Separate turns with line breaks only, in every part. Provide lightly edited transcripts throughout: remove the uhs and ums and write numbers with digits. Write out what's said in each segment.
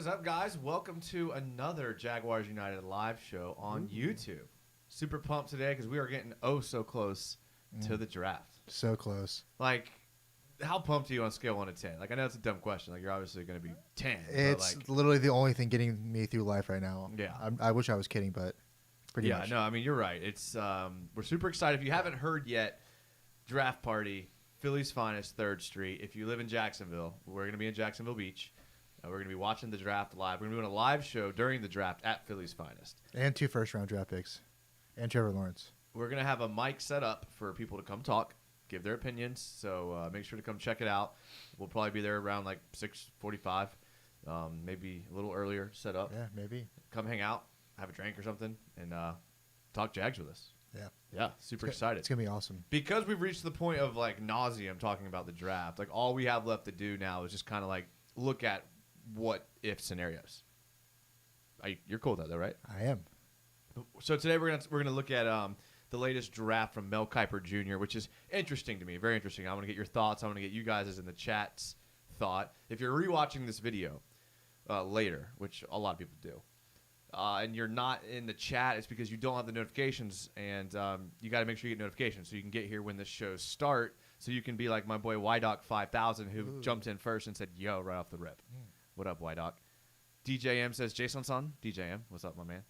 is up, guys? Welcome to another Jaguars United live show on YouTube. Super pumped today because we are getting so close to the draft.
So close.
Like, how pumped are you on scale 1 to 10? Like, I know it's a dumb question. Like, you're obviously going to be 10.
It's
like,
literally the only thing getting me through life right now.
Yeah.
I wish I was kidding, but pretty much.
Yeah, no, I mean, you're right. It's we're super excited. If you haven't heard yet, draft party, Philly's finest, 3rd Street. If you live in Jacksonville, we're going to be in Jacksonville Beach. We're going to be watching the draft live. We're going to be doing a live show during the draft at Philly's finest.
And 2 first-round draft picks. And Trevor Lawrence.
We're going to have a mic set up for people to come talk, give their opinions. So make sure to come check it out. We'll probably be there around like 6:45, maybe a little earlier set up.
Yeah, maybe.
Come hang out, have a drink or something, and talk Jags with us.
Yeah.
Yeah, super excited.
It's going to be awesome.
Because we've reached the point of like nauseum talking about the draft, like all we have left to do now is just kind of like look at what if scenarios. You're cool with that though, right?
I am.
So today we're gonna look at the latest draft from Mel Kiper Jr., which is interesting to me, very interesting. I want to get your thoughts. I want to get you guys in the chat's thought. If you're rewatching this video later, which a lot of people do, and you're not in the chat, it's because you don't have the notifications, and you got to make sure you get notifications so you can get here when the shows start, so you can be like my boy YDoc5000 who jumped in first and said yo right off the rip. What up, YDoc? DJM says Jason son. DJM, what's up, my man?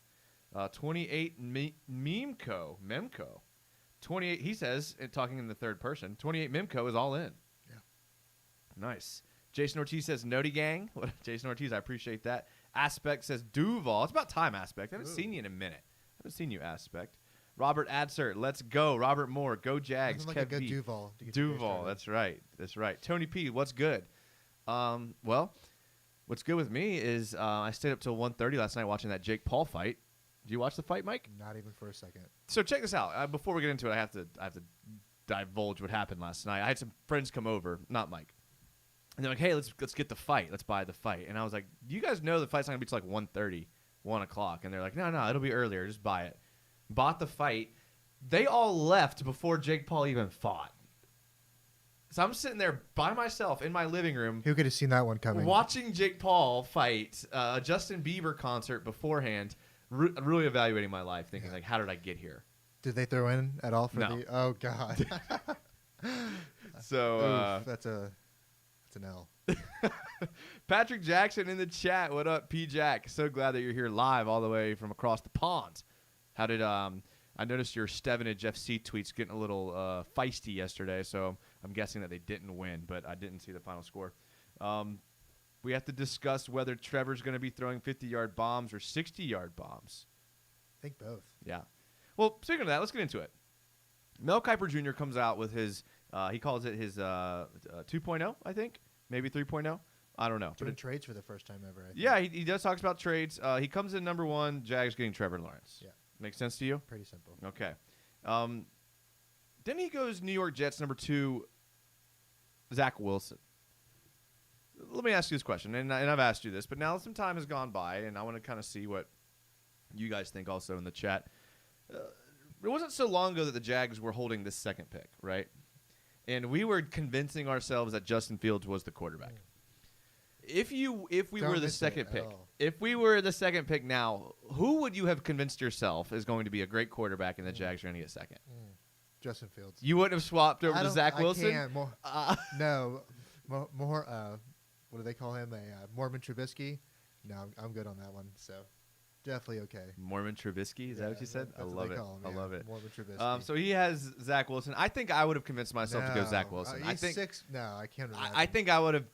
28 Memco. 28, he says, talking in the third person, 28 Memco is all in.
Yeah.
Nice. Jason Ortiz says Noti Gang. Jason Ortiz, I appreciate that. Aspect says Duval. It's about time, Aspect. I haven't seen you in a minute. I haven't seen you, Aspect. Robert Adser, let's go. Robert Moore, go Jags.
Like a good Duval.
Duval, that's right. That's right. Tony P, what's good? Well, what's good with me is I stayed up till 1:30 last night watching that Jake Paul fight. Did you watch the fight, Mike?
Not even for a second.
So check this out. Before we get into it, I have to divulge what happened last night. I had some friends come over, not Mike, and they're like, "Hey, let's get the fight. Let's buy the fight." And I was like, "Do you guys know the fight's not gonna be till like 1:30, 1 o'clock?" And they're like, "No, it'll be earlier. Just buy it." Bought the fight. They all left before Jake Paul even fought. So I'm sitting there by myself in my living room.
Who could have seen that one coming?
Watching Jake Paul fight a Justin Bieber concert beforehand. Really evaluating my life, thinking like, how did I get here?
Did they throw in at all for
No.
the? Oh God.
So
that's an L.
Patrick Jackson in the chat. What up, P Jack? So glad that you're here live all the way from across the pond. How did I noticed your Stevenage FC tweets getting a little feisty yesterday, so I'm guessing that they didn't win, but I didn't see the final score. We have to discuss whether Trevor's going to be throwing 50-yard bombs or 60-yard bombs.
I think both.
Yeah. Well, speaking of that, let's get into it. Mel Kiper Jr. comes out with his, he calls it his 2.0, I think. Maybe 3.0. I don't know.
Doing trades for the first time ever. I think.
Yeah, he does talk about trades. He comes in number 1, Jags getting Trevor Lawrence.
Yeah.
Makes sense to you?
Pretty simple.
Okay. Then he goes New York Jets number 2, Zach Wilson. Let me ask you this question, and I've asked you this, but now some time has gone by, and I want to kind of see what you guys think also in the chat. It wasn't so long ago that the Jags were holding this second pick, right? And we were convincing ourselves that Justin Fields was the quarterback. If we were the second pick, if we were the second pick now, who would you have convinced yourself is going to be a great quarterback and the Jags are going to get second?
Justin Fields.
You wouldn't have swapped over to Zach Wilson?
I can't. No. More what do they call him? A Mormon Trubisky? No, I'm good on that one. So definitely okay.
Mormon Trubisky? Is that what you said? I love it. I love it.
Mormon Trubisky.
So he has Zach Wilson. I think I would have convinced myself to go Zach Wilson.
He's 6. No, I can't imagine.
I think I would have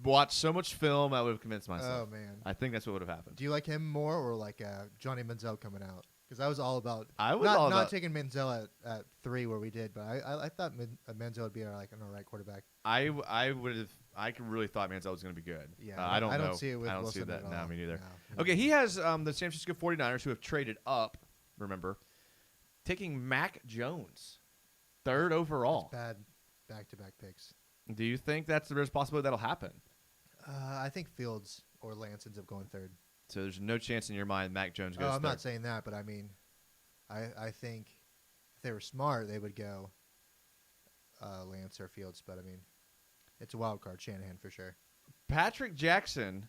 watched so much film, I would have convinced myself.
Oh, man.
I think that's what would have happened.
Do you like him more or like Johnny Manziel coming out? Because I was all about not taking Manziel at 3 where we did, but I thought Manziel would be like an all right quarterback.
I really thought Manziel was going to be good.
Yeah,
I don't know.
See it with
I don't
Wilson
see that.
at
No,
all.
me neither.
No.
Okay, he has the San Francisco 49ers who have traded up. Remember, taking Mac Jones, 3rd overall.
That's bad back-to-back picks.
Do you think there's a possibility that'll happen?
I think Fields or Lance ends up going 3rd.
So there's no chance in your mind Mac Jones goes 3rd.
I'm not saying that, but I mean, I think if they were smart, they would go Lance or Fields. But I mean, it's a wild card. Shanahan for sure.
Patrick Jackson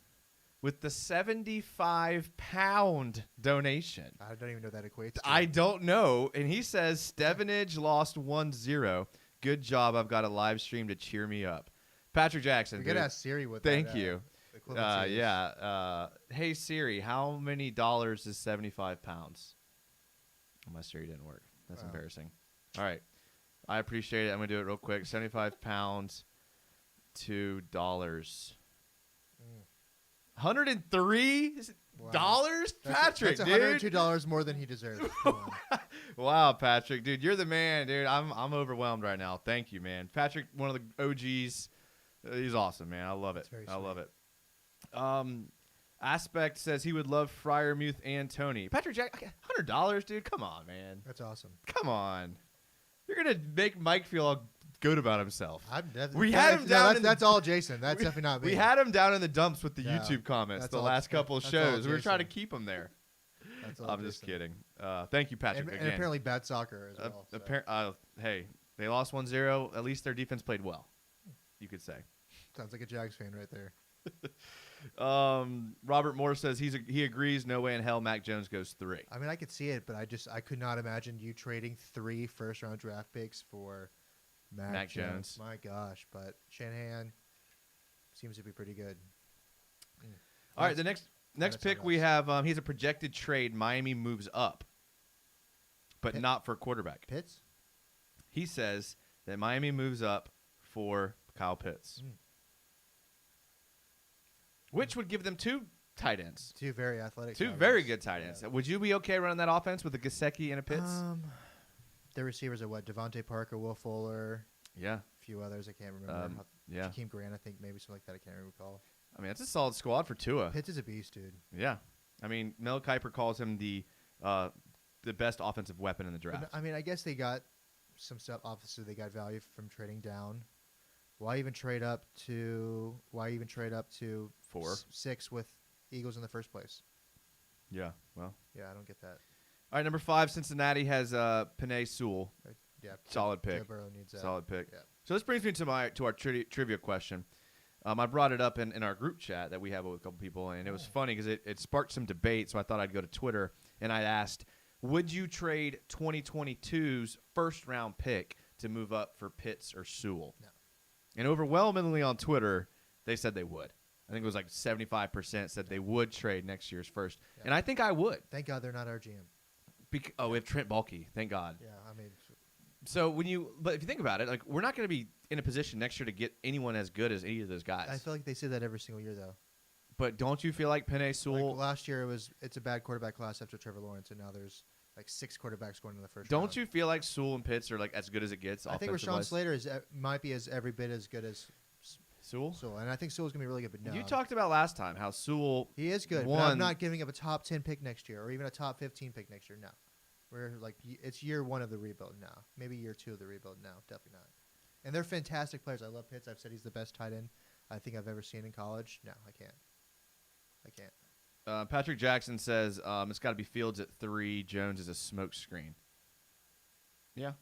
with the 75-pound donation.
I don't even know what that equates to.
I don't know. And he says, Stevenage lost 1-0. Good job. I've got a live stream to cheer me up. Patrick Jackson.
We got to ask Siri what
Thank
that
you. Yeah. Hey, Siri, how many dollars is 75 pounds? Oh, my Siri didn't work. That's embarrassing. All right. I appreciate it. I'm going to do it real quick. 75 pounds, $2. $103? Patrick,
that's
dude.
$102 more than he deserves. Come on.
Wow, Patrick, dude, you're the man, dude. I'm overwhelmed right now. Thank you, man. Patrick, one of the OGs. He's awesome, man. I love it. I love it. Aspect says he would love Fryermuth and Tony. Patrick Jack, $100, dude. Come on, man.
That's awesome.
Come on. You're gonna make Mike feel all good about himself.
We had him down. That's all Jason. That's definitely not me.
We had him down in the dumps with the YouTube comments the last couple of shows. We were trying to keep him there. I'm just kidding. Thank you, Patrick.
And apparently bad soccer as well.
Hey, they lost 1-0. At least their defense played well, you could say.
Sounds like a Jags fan right there.
Robert Moore says he agrees. No way in hell Mac Jones goes 3.
I mean, I could see it, but I could not imagine you trading 3 first-round draft picks for Mac Jones. My gosh, but Shanahan seems to be pretty good.
All right, the next pick we have, he's a projected trade. Miami moves up, but not for quarterback.
Pitts?
He says that Miami moves up for Kyle Pitts. Which would give them 2 tight ends.
2 very athletic
2 very good tight ends. Yeah. Would you be okay running that offense with a Gesicki and a Pitts?
The receivers are what? Devontae Parker, Will Fuller.
Yeah.
A few others I can't remember. Jakeem Grant, I think maybe something like that. I can't recall.
I mean, it's a solid squad for Tua.
Pitts is a beast, dude.
Yeah. I mean, Mel Kiper calls him the best offensive weapon in the draft.
But, I mean, I guess they got some stuff. Obviously, they got value from trading down. Why even trade up to
4,
6 with Eagles in the first place?
Yeah, well.
Yeah, I don't get that.
All right, number 5, Cincinnati has Penei Sewell.
Yeah,
solid pick.
Joe Burrow needs that.
Solid pick.
Yeah.
So this brings me to our trivia question. I brought it up in our group chat that we have with a couple people, and it was funny because it sparked some debate. So I thought I'd go to Twitter and I asked, would you trade 2022's first-round pick to move up for Pitts or Sewell?
No.
And overwhelmingly on Twitter, they said they would. I think it was like 75% said they would trade next year's first. Yeah. And I think I would.
Thank God they're not our GM.
We have Trent Baalke. Thank God.
Yeah, I mean.
So but if you think about it, like we're not going to be in a position next year to get anyone as good as any of those guys.
I feel like they say that every single year, though.
But don't you feel like Penei Sewell?
Like last year it's a bad quarterback class after Trevor Lawrence, and now there's like 6 quarterbacks going in the first round.
Don't you feel like Sewell and Pitts are like as good as it gets?
I think Rashawn Slater might be every bit as good as
Sewell,
and I think Sewell's gonna be really good. But no,
you talked about last time how Sewell
he is good. But I'm not giving up a top 10 pick next year or even a top 15 pick next year. No, we're like it's year 1 of the rebuild now, maybe year 2 of the rebuild now. Definitely not. And they're fantastic players. I love Pitts. I've said he's the best tight end I think I've ever seen in college. No, I can't.
Patrick Jackson says it's got to be Fields at 3. Jones is a smoke screen. Yeah,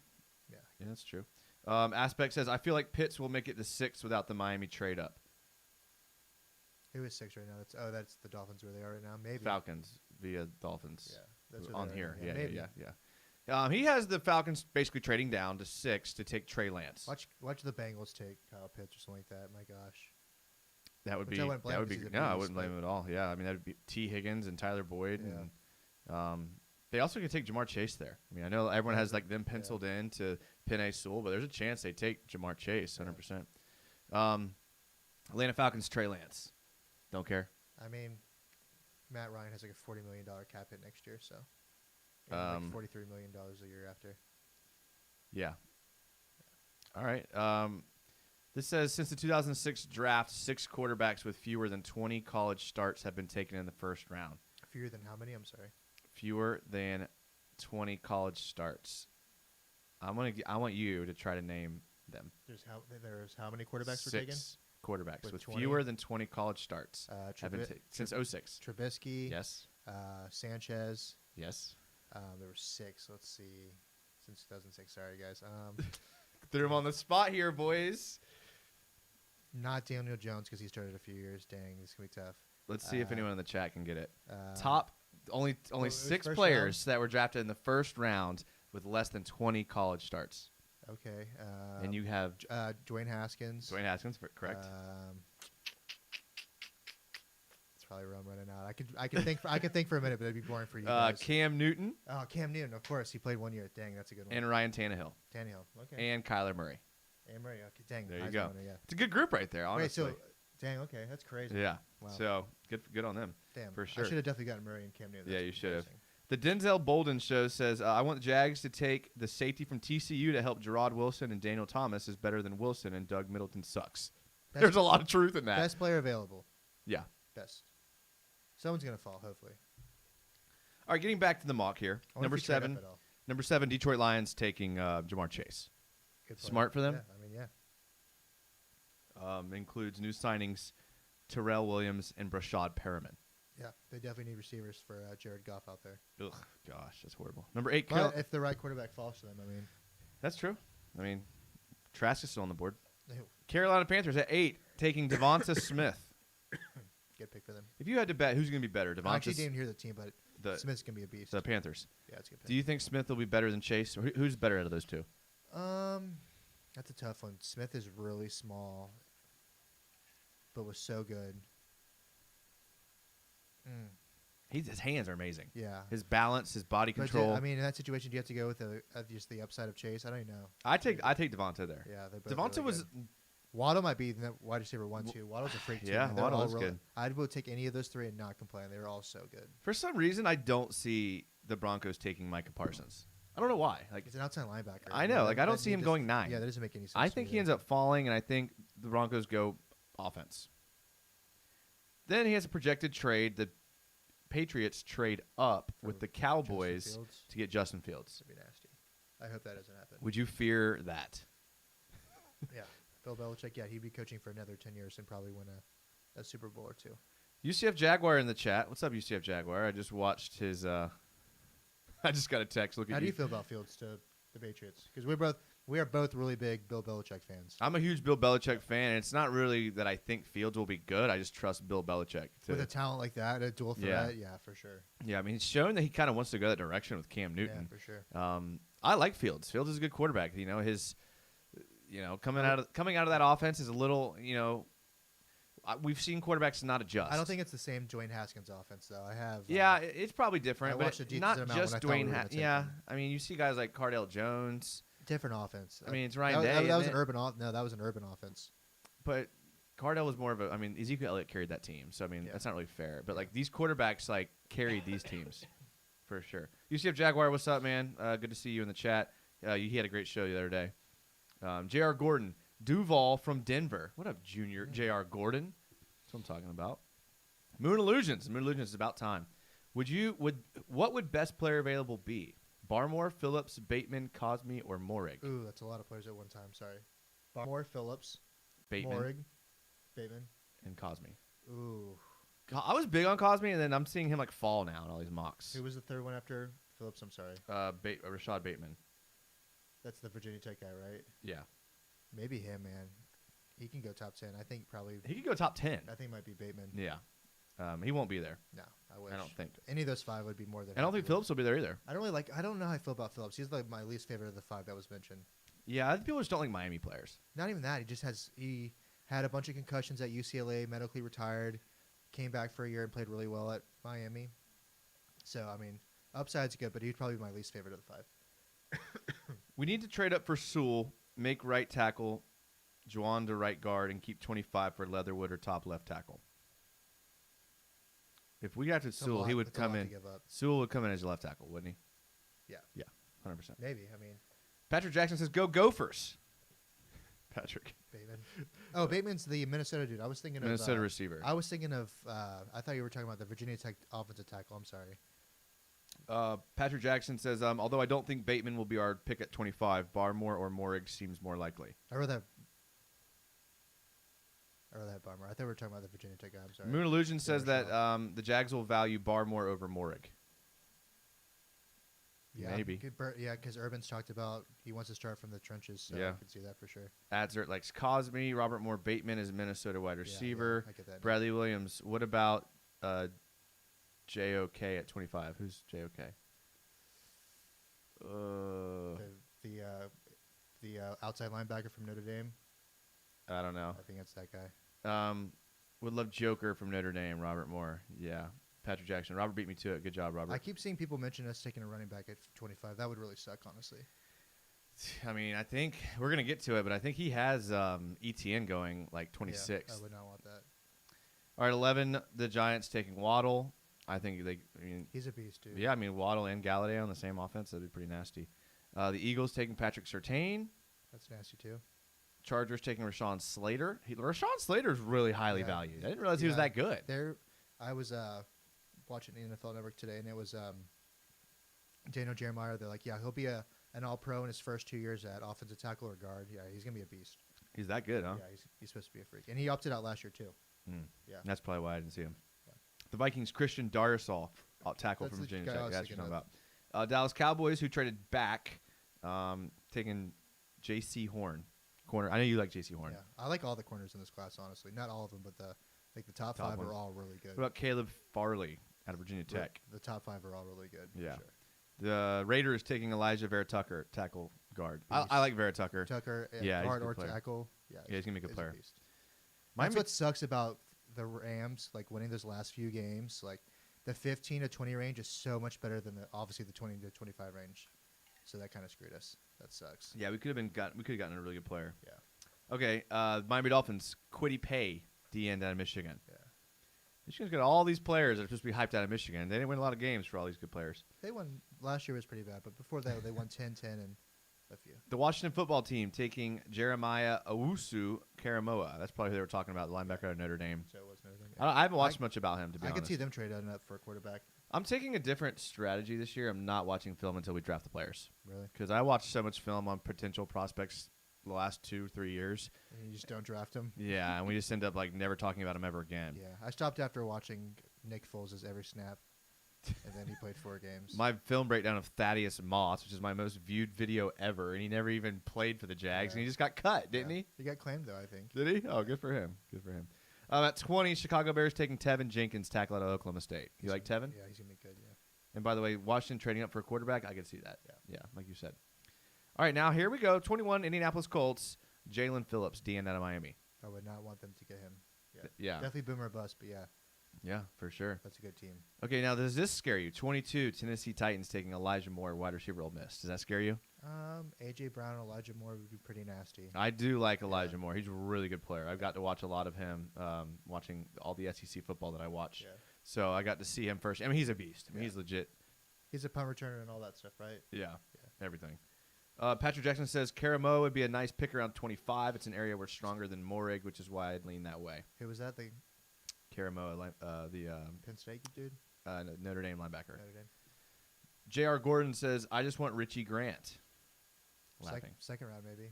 that's true. Aspect says I feel like Pitts will make it to 6 without the Miami trade up.
Who is 6 right now? That's the Dolphins where they are right now. Maybe
Falcons via Dolphins.
Yeah, that's
on here.
Yeah.
He has the Falcons basically trading down to 6 to take Trey Lance.
Watch the Bengals take Kyle Pitts or something like that. My gosh.
That would be. No, I wouldn't blame him at all. Yeah, I mean that would be T. Higgins and Tyler Boyd.
Yeah.
And, they also could take Jamar Chase there. I mean, I know everyone has like them penciled in to Penei Sewell, but there's a chance they take Jamar Chase 100%. Atlanta Falcons Trey Lance. Don't care.
I mean, Matt Ryan has like a $40 million cap hit next year, so like $43 million a year after.
Yeah. All right. This says since the 2006 draft, 6 quarterbacks with fewer than 20 college starts have been taken in the first round.
Fewer than how many? I'm sorry.
Fewer than 20 college starts. I want you to try to name them.
There's how many quarterbacks were taken?
6 quarterbacks with fewer than 20 college starts have been taken since 06.
Trubisky.
Yes.
Sanchez.
Yes.
There were 6. Let's see. Since 2006. Sorry, guys.
Threw him on the spot here, boys.
Not Daniel Jones because he started a few years. Dang, this is going to be tough.
Let's see if anyone in the chat can get it.
Uh,
Only
it was
6
first
players that were drafted in the first round with less than 20 college starts.
Okay.
And you have
Dwayne Haskins.
Dwayne Haskins, correct?
It's probably where I'm running out. I can think for a minute, but it'd be boring for you guys.
Cam Newton.
Oh, Cam Newton, of course. He played 1 year. Dang, that's a good one.
And Ryan Tannehill.
Tannehill. Okay.
And Kyler Murray.
And Murray. Okay. Dang.
There you
Heisman
go.
winner, yeah.
It's a good group right there, honestly.
Wait, so dang. Okay, that's crazy.
Yeah.
Wow.
So good on them.
Damn.
For sure.
I should have definitely gotten Murray and Cam Newton.
Yeah,
That's
you should have.
embarrassing.
The Denzel Bolden show says, I want the Jags to take the safety from TCU to help Gerard Wilson, and Daniel Thomas is better than Wilson, and Doug Middleton sucks. There's a lot of truth in that.
Best player available.
Yeah.
Best. Someone's going to fall, hopefully.
All right, getting back to the mock here.
I wonder
Number
if he trade up
7.
at all.
Number 7, Detroit Lions taking Jamar Chase.
Good player.
Smart for them?
Yeah, I mean, yeah.
Includes new signings Terrell Williams and Brashad Perriman.
Yeah, they definitely need receivers for Jared Goff out there.
Ugh, gosh, that's horrible. Number 8,
But if the right quarterback falls to them, I mean.
That's true. I mean, Trask is still on the board.
Ew.
Carolina Panthers at 8, taking Devonta Smith.
Good pick for them.
If you had to bet, who's going to be better?
I actually
Devonta
didn't hear the team, but Smith's going to be a beast.
the Panthers.
Yeah, it's a good pick.
Do you think Smith will be better than Chase? Or who's better out of those two?
That's a tough one. Smith is really small, but was so good.
His hands are amazing.
Yeah.
His balance, his body
But
control.
I mean, in that situation, do you have to go with just the upside of Chase? I don't even know.
I take Devonta there.
Yeah, they both
Devonta
really
was
good. Waddle might be the wide receiver 1, 2. Waddle's a freak too.
Yeah,
man. They're
Waddle
all
is good.
I would take any of those 3 and not complain. They were all so good.
For some reason, I don't see the Broncos taking Micah Parsons. I don't know why. Like,
He's an outside linebacker.
I know. Like, I don't see him going 9.
Yeah, that doesn't make any sense.
I think he ends up falling, and I think the Broncos go offense. Then he has a projected trade. The Patriots trade up with the Cowboys to get Justin Fields.
That'd be nasty. I hope that doesn't happen.
Would you fear that?
Yeah. Bill Belichick, yeah, he'd be coaching for another 10 years and probably win a Super Bowl or 2.
UCF Jaguar in the chat. What's up, UCF Jaguar? I just watched his. I just got a text. Look at
How do you feel about Fields to the Patriots? Because we are both really big Bill Belichick fans.
I'm a huge Bill Belichick fan, and it's not really that I think Fields will be good. I just trust Bill Belichick.
With a talent like that, a dual threat, yeah, for sure.
Yeah, I mean, he's shown that he kind of wants to go that direction with Cam Newton.
Yeah, for sure.
I like Fields. Fields is a good quarterback. You know, coming out of that offense is a little, we've seen quarterbacks not adjust.
I don't think it's the same Dwayne Haskins offense, though. I have.
Yeah, it's probably different,
I
but
watched a decent
not
amount
just
when I thought we
Dwayne.
were gonna take
Yeah,
him.
I mean, you see guys like Cardale Jones,
different offense.
I mean, it's Ryan
that,
Day.
that was
isn't
an
it?
urban. No, that was an urban offense.
But Cardale was more of a. I mean, Ezekiel Elliott carried that team, so I mean,
Yeah.
that's not really fair. But like these quarterbacks, like carried these teams, for sure. UCF Jaguar, what's up, man? Good to see you in the chat. He had a great show the other day. J.R. Gordon, Duval from Denver. What up, Junior J.R. Gordon? That's what I'm talking about. Moon Illusions. Moon Illusions is about time. What would best player available be? Barmore, Phillips, Bateman, Cosme, or Morig?
Ooh, that's a lot of players at one time. Sorry. Barmore, Phillips,
Bateman
Morig, Bateman.
and Cosme.
Ooh.
I was big on Cosme, and then I'm seeing him like fall now in all these mocks.
Who was the third one after Phillips? I'm sorry.
Rashad Bateman.
That's the Virginia Tech guy, right?
Yeah.
Maybe him, man. He can go top 10. I think probably.
He could go top 10.
I think it might be Bateman.
Yeah. He won't be there.
No, I wish.
I don't think.
Any of those 5 would be more than.
I don't think
happy
Phillips will be there either.
with. I don't know how I feel about Phillips. He's like my least favorite of the 5 that was mentioned.
Yeah, I think people just don't like Miami players.
Not even that. He had a bunch of concussions at UCLA, medically retired, came back for a year and played really well at Miami. So, I mean, upside's good, but he'd probably be my least favorite of the 5.
We need to trade up for Sewell, make right tackle, Juwan to right guard, and keep 25 for Leatherwood or top left tackle. If we got to Sewell, he would come in. Sewell would come in as a left tackle, wouldn't he?
Yeah.
Yeah, 100%.
Maybe. I mean,
Patrick Jackson says, go Gophers. Patrick.
Bateman. Oh, Bateman's the Minnesota dude. I was thinking
Minnesota
of
receiver.
I was thinking of. I thought you were talking about the Virginia Tech offensive tackle. I'm sorry.
Patrick Jackson says, although I don't think Bateman will be our pick at 25, Barmore or Morig seems more likely.
I wrote that Barmer. I thought we were talking about the Virginia Tech guy. I'm sorry.
Moon Illusion says that
Rochelle.
the Jags will value Barmore over Morig.
Yeah,
Maybe.
Yeah, because Urban's talked about he wants to start from the trenches. So
Yeah.
I can see that for sure.
Adzert likes Cosme. Robert Moore Bateman is Minnesota wide receiver.
Yeah, I get that.
Bradley Williams, what about JOK at 25. Who's JOK?
The outside linebacker from Notre Dame.
I don't know.
I think it's that guy.
Would love Joker from Notre Dame, Robert Moore. Yeah. Patrick Jackson. Robert beat me to it. Good job, Robert.
I keep seeing people mention us taking a running back at 25. That would really suck, honestly.
I mean, I think we're going to get to it, but I think he has ETN going like 26.
Yeah, I would not want that.
All right, 11, the Giants taking Waddle. I think
he's a beast, dude.
Yeah, I mean, Waddle and Galladay on the same offense. That'd be pretty nasty. The Eagles taking Patrick Surtain.
That's nasty, too.
Chargers taking Rashawn Slater. Rashawn Slater is really highly valued. I didn't realize he was that good.
I was watching the NFL Network today, and it was Daniel Jeremiah. They're like, yeah, he'll be an all-pro in his first 2 years at offensive tackle or guard. Yeah, he's going to be a beast.
He's that good, huh?
Yeah, he's supposed to be a freak. And he opted out last year, too.
Yeah. That's probably why I didn't see him. Yeah. The Vikings, Christian Darrisaw, tackle from Virginia Tech. That's what you're talking about. Dallas Cowboys, who traded back, taking J.C. Horn. Corner. I know you like J.C. Horn.
Yeah, I like all the corners in this class, honestly. Not all of them, but the top five are all really good.
What about Caleb Farley out of Virginia Tech?
The top five are all really good.
Yeah.
Sure.
The Raiders taking Elijah Vera Tucker, tackle guard. I like Vera Tucker.
Guard or tackle. Yeah,
he's going to be a good player.
That's what sucks about the Rams, like winning those last few games. Like the 15 to 20 range is so much better than obviously the 20 to 25 range. So that kind of screwed us. That sucks.
Yeah, we could have gotten a really good player.
Yeah.
Okay, Miami Dolphins, Kwity Paye, D-end out of Michigan.
Yeah.
Michigan's got all these players that are supposed to be hyped out of Michigan. They didn't win a lot of games for all these good players.
They won last year was pretty bad, but before that they won 10-10 and a few.
The Washington football team taking Jeremiah Owusu-Karamoah. That's probably who they were talking about, the linebacker out of Notre Dame.
So it was Notre Dame. Yeah.
I haven't watched much about him, to be honest.
I could see them trading up for a quarterback.
I'm taking a different strategy this year. I'm not watching film until we draft the players.
Really?
Because I watched so much film on potential prospects the last 2-3 years.
And you just don't draft them?
Yeah, and we just end up like never talking about them ever again.
Yeah, I stopped after watching Nick Foles' every snap, and then he played 4 games.
My film breakdown of Thaddeus Moss, which is my most viewed video ever, and he never even played for the Jags, and he just got cut, didn't he?
He got claimed, though, I think.
Did he? Oh, good for him. Good for him. At 20, Chicago Bears taking Tevin Jenkins, tackle out of Oklahoma State. You like Tevin?
Yeah, he's going to be good, yeah.
And by the way, Washington trading up for a quarterback, I can see that.
Yeah,
like you said. All right, now here we go. 21, Indianapolis Colts, Jalen Phillips, DN out of Miami.
I would not want them to get him.
Yeah.
Definitely boomer or bust, but yeah.
Yeah, for sure.
That's a good team.
Okay, now does this scare you? 22, Tennessee Titans taking Elijah Moore, wide receiver, Ole Miss. Does that scare you?
A.J. Brown and Elijah Moore would be pretty nasty.
I do like Elijah Moore. He's a really good player. I've got to watch a lot of him, watching all the SEC football that I watch.
Yeah.
So I got to see him first. I mean, he's a beast. I mean, he's legit.
He's a punt returner and all that stuff, right?
Yeah. Everything. Patrick Jackson says Karamoah would be a nice pick around 25. It's an area where it's stronger than Morig, which is why I'd lean that way.
Who was that? The
Karamoah, the
Penn State dude?
Notre Dame linebacker.
Notre Dame.
J.R. Gordon says, I just want Richie Grant. Laughing.
Second round, maybe.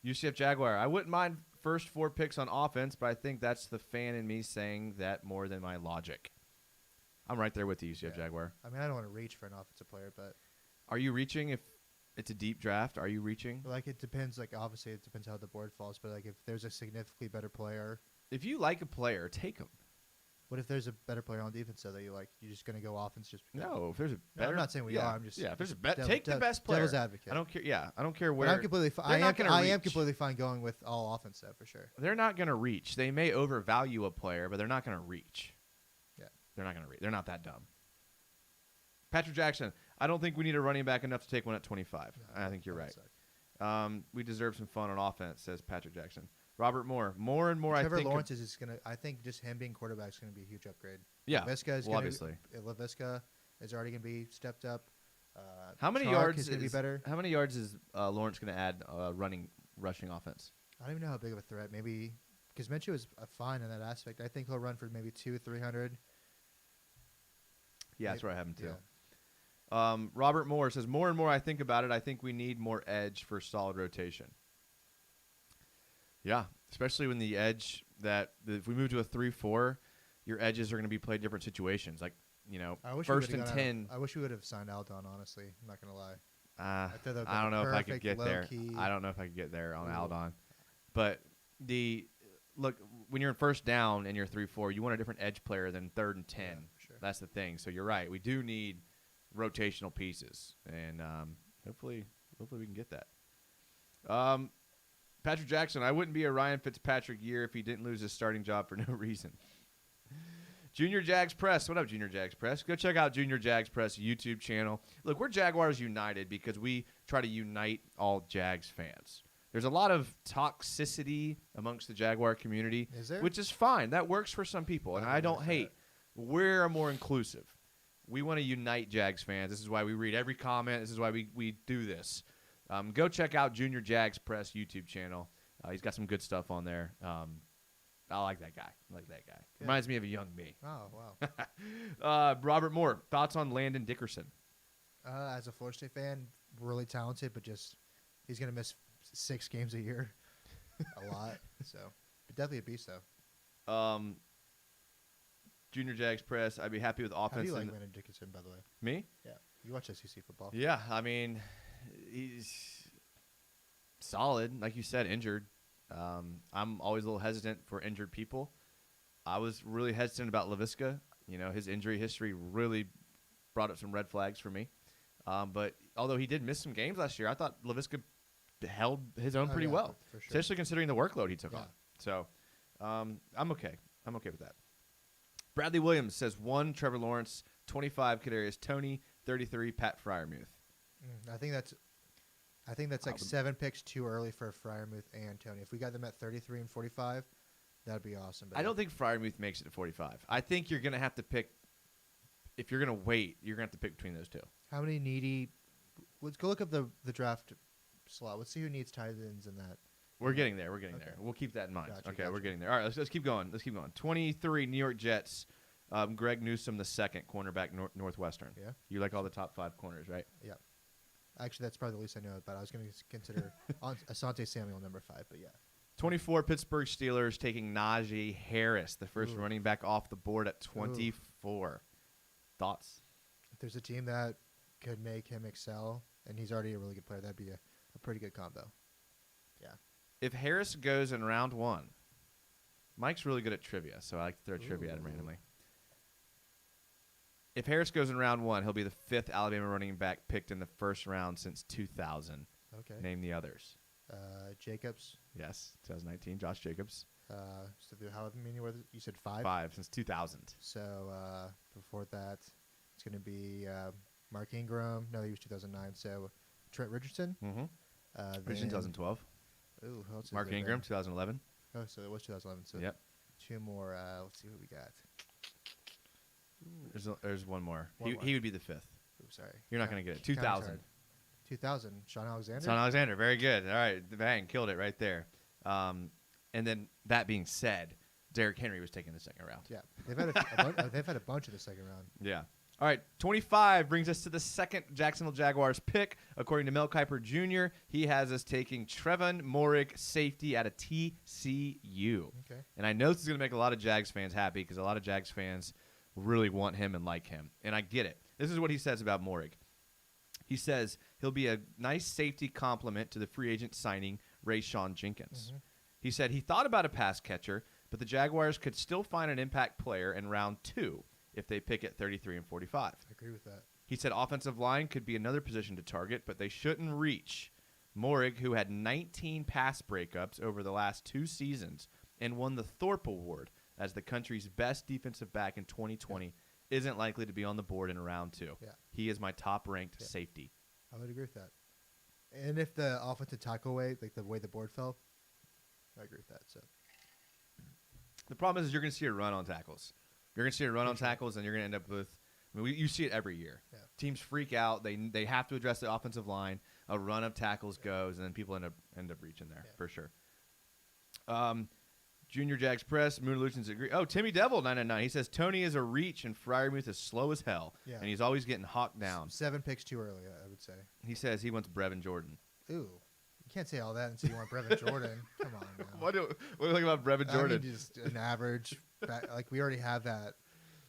UCF Jaguar. I wouldn't mind first 4 picks on offense, but I think that's the fan in me saying that more than my logic. I'm right there with the UCF Jaguar.
I mean, I don't want to reach for an offensive player, but...
Are you reaching if it's a deep draft? Are you reaching?
Like, it depends. Like, obviously, it depends how the board falls, but, like, if there's a significantly better player...
If you like a player, take him.
What if there's a better player on defense that you like? You're just going to go offense just because?
No, if there's a better...
No, I'm not saying we are. I'm just...
Yeah, if there's a take the best player.
Devil's advocate.
I don't care. Yeah, I don't care where...
But I'm completely I am completely fine going with all offense, though, for sure.
They're not going to reach. They may overvalue a player, but they're not going to reach.
Yeah.
They're not going to reach. They're not that dumb. Patrick Jackson. I don't think we need a running back enough to take one at 25. No, I think you're right. We deserve some fun on offense, says Patrick Jackson. Robert Moore. More and more,
Trevor Lawrence is going to... I think just him being quarterback is going to be a huge upgrade.
Yeah,
obviously. LaVisca is already going to be stepped up.
How many
Chark
yards
is going to be better?
How many yards is Lawrence going to add rushing offense?
I don't even know how big of a threat. Maybe... Because Minshew is fine in that aspect. I think he'll run for maybe 200-300.
Yeah, that's where I have him, too. Yeah. Robert Moore says, more and more I think about it, I think we need more edge for solid rotation. Yeah, especially when the edge if we move to a 3-4, your edges are going to be played different situations. Like, first and 10.
I wish we would have signed Aldon, honestly. I'm not going to lie.
I don't know if I could get there. I don't know if I could get there on Aldon. But when you're in first down and you're 3-4, you want a different edge player than 3rd and 10.
Yeah, sure.
That's the thing. So you're right. We do need rotational pieces, and hopefully we can get that. Patrick Jackson, I wouldn't be a Ryan Fitzpatrick year if he didn't lose his starting job for no reason. Junior Jags Press. What up, Junior Jags Press? Go check out Junior Jags Press YouTube channel. Look, we're Jaguars United because we try to unite all Jags fans. There's a lot of toxicity amongst the Jaguar community,
Is there?
which is fine. That works for some people, and I don't hate. We're more inclusive. We want to unite Jags fans. This is why we read every comment. This is why we do this. Go check out Junior Jags Press YouTube channel. He's got some good stuff on there. I like that guy.
Yeah.
Reminds me of a young me.
Oh, wow.
Robert Moore, thoughts on Landon Dickerson?
As a Florida State fan, really talented, but just he's going to miss 6 games a year. A lot. So, but definitely a beast, though.
Junior Jags Press, I'd be happy with offense.
How do you like Landon Dickerson, by the way?
Me?
Yeah. You watch SEC football.
Yeah, I mean, he's solid. Like you said, injured. I'm always a little hesitant for injured people. I was really hesitant about Laviska. You know, his injury history really brought up some red flags for me. But although he did miss some games last year, I thought Laviska held his own pretty well,
for sure.
especially considering the workload he took
Yeah.
on. So I'm okay. I'm okay with that. Bradley Williams says 1, Trevor Lawrence, 25, Kadarius Toney, 33, Pat Freiermuth.
I think that's like 7 picks too early for Freiermuth and Tony. If we got them at 33 and 45, that'd be awesome. But
I don't think Freiermuth makes it to 45. I think you're going to have to pick – if you're going to wait, you're going to have to pick between those two.
How many needy – let's go look up the draft slot. Let's see who needs tight ends in that.
We're getting there. We're getting
Okay.
there. We'll keep that in mind.
Gotcha.
We're getting there. All right, let's keep going. 23, New York Jets. Greg Newsome, the second, cornerback, Northwestern.
Yeah.
You like all the top 5 corners, right?
Yeah. Actually, that's probably the least I know about. I was going to consider Asante Samuel number 5, but yeah.
24, Pittsburgh Steelers taking Najee Harris, the first
Ooh.
running back off the board at 24. Thoughts?
If there's a team that could make him excel, and he's already a really good player, that'd be a pretty good combo. Yeah.
If Harris goes in round 1, Mike's really good at trivia, so I like to throw trivia at him randomly. If Harris goes in round 1, he'll be the 5th Alabama running back picked in the first round since 2000.
Okay.
Name the others.
Jacobs.
Yes, 2019, Josh Jacobs.
So however many were you said 5?
5 since 2000.
So before that, it's going to be Mark Ingram. No, he was 2009. So Trent Richardson.
Mm-hmm.
Then,
2012.
Ooh, who else is
Mark
there
Ingram,
then?
2011.
Oh, so it was 2011. So
Yep.
2 more. Let's see what we got.
There's one more.
One more.
He would be the 5th.
Ooh, sorry.
You're not going to get it. 2000.
2000. Sean Alexander.
Son Alexander, very good. All right, bang, killed it right there. And then that being said, Derrick Henry was taken the second round.
Yeah, they've had a bunch in the second round.
Yeah. All right, 25 brings us to the second Jacksonville Jaguars pick. According to Mel Kiper Jr., he has us taking Trevon Moehrig, safety out of TCU.
Okay.
And I know this is going to make a lot of Jags fans happy because a lot of Jags fans really want him and like him. And I get it. This is what he says about Moehrig. He says he'll be a nice safety complement to the free agent signing Rayshawn Jenkins.
Mm-hmm.
He said he thought about a pass catcher, but the Jaguars could still find an impact player in round 2 if they pick at 33 and 45.
I agree with that.
He said offensive line could be another position to target, but they shouldn't reach. Moehrig, who had 19 pass breakups over the last 2 seasons and won the Thorpe Award as the country's best defensive back in 2020, isn't likely to be on the board in round 2.
Yeah.
He is my top-ranked safety.
I would agree with that. And if the offensive tackle way, like the way the board fell, I agree with that. So
The problem is you're going to see a run on tackles. You're going to see a run on tackles, and you're going to end up with – I mean, you see it every year.
Yeah.
Teams freak out. They have to address the offensive line. A run of tackles goes, and then people end up reaching there for sure. Junior Jags Press, Moon Illusions agree. Oh, Timmy Devil 999. He says Tony is a reach and Freiermuth is slow as hell, and he's always getting hawked down.
7 picks too early, I would say.
He says he wants Brevin Jordan.
Ooh, you can't say all that until you want Brevin Jordan. Come on, now.
What do you think about Brevin Jordan?
I mean, just an average. Like we already have that.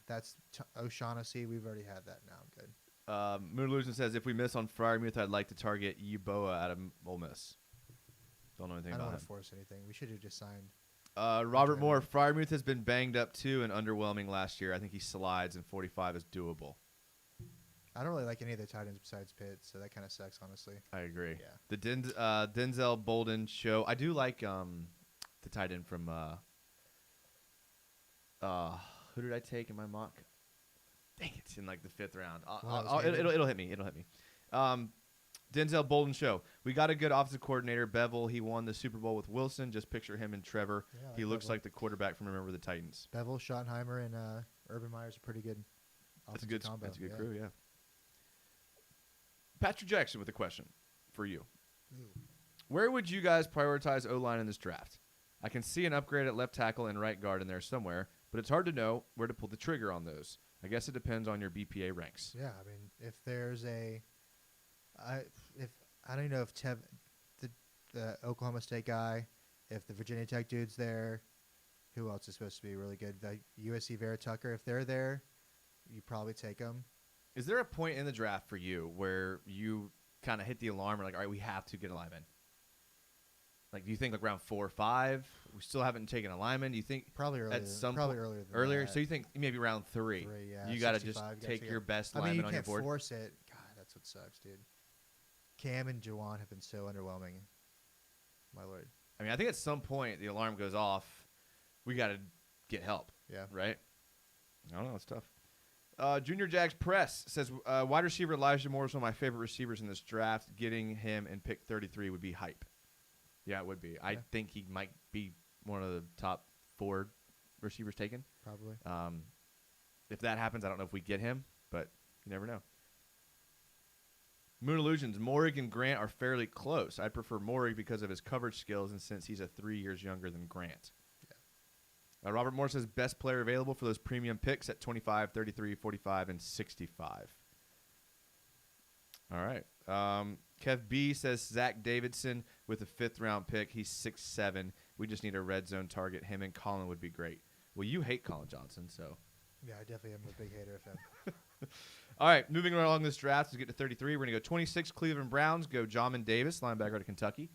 That's O'Shaughnessy. We've already had that. Now I'm good.
Moon Illusion says if we miss on Freiermuth, I'd like to target Yeboah out of Ole Miss. Don't know anything
I don't
about
want
him.
to force anything. We should have just signed.
Robert
Enjoy
Moore,
that.
Freiermuth has been banged up too and underwhelming last year. I think he slides, and 45 is doable.
I don't really like any of the tight ends besides Pitts, so that kind of sucks, honestly.
I agree.
Yeah.
The Denzel Bolden show. I do like the tight end from who did I take in my mock? Dang it! In like the 5th round. It'll hit me. It'll hit me. Denzel Bolden show. We got a good offensive coordinator, Bevel. He won the Super Bowl with Wilson. Just picture him and Trevor.
Yeah, I
He looks
Bevel.
like the quarterback from Remember the Titans.
Bevel, Schottenheimer, and Urban Meyer's a pretty good
That's a
offensive
good.
combo.
That's a good
yeah.
crew. Yeah. Patrick Jackson with a question for you.
Ooh.
Where would you guys prioritize O-line in this draft? I can see an upgrade at left tackle and right guard in there somewhere, but it's hard to know where to pull the trigger on those. I guess it depends on your BPA ranks.
Yeah, I mean, if there's I don't even know if the Oklahoma State guy, if the Virginia Tech dude's there, who else is supposed to be really good? The USC Vera Tucker, if they're there, you probably take them.
Is there a point in the draft for you where you kind of hit the alarm or like, all right, we have to get a lineman? Like, do you think like round 4 or 5? We still haven't taken a lineman. Do you think
Probably earlier.
at some
probably
po-
earlier than
earlier?
that.
So you think maybe round 3?
Yeah,
You got to just
65,
take your best
I mean,
lineman
you
on your
can't
board.
force it. God, that's what sucks, dude. Cam and Jawan have been so underwhelming. My lord.
I mean, I think at some point the alarm goes off. We got to get help,
Yeah.
right? I don't know. It's tough. Junior Jags Press says wide receiver Elijah Moore is one of my favorite receivers in this draft. Getting him in pick 33 would be hype. Yeah, it would be. I think he might be one of the top 4 receivers taken.
Probably.
If that happens, I don't know if we get him, but you never know. Moon Illusions, Morig and Grant are fairly close. I'd prefer Morig because of his coverage skills and since he's 3 years younger than Grant. Yeah. Robert Moore says best player available for those premium picks at 25, 33, 45, and 65. All right. Kev B says Zach Davidson with a 5th round pick. He's 6'7". We just need a red zone target. Him and Colin would be great. Well, you hate Colin Johnson, so.
Yeah, I definitely am a big hater of him.
All right, moving right along this draft, let's get to 33. We're going to go 26 Cleveland Browns, go Jamin Davis, linebacker out of Kentucky.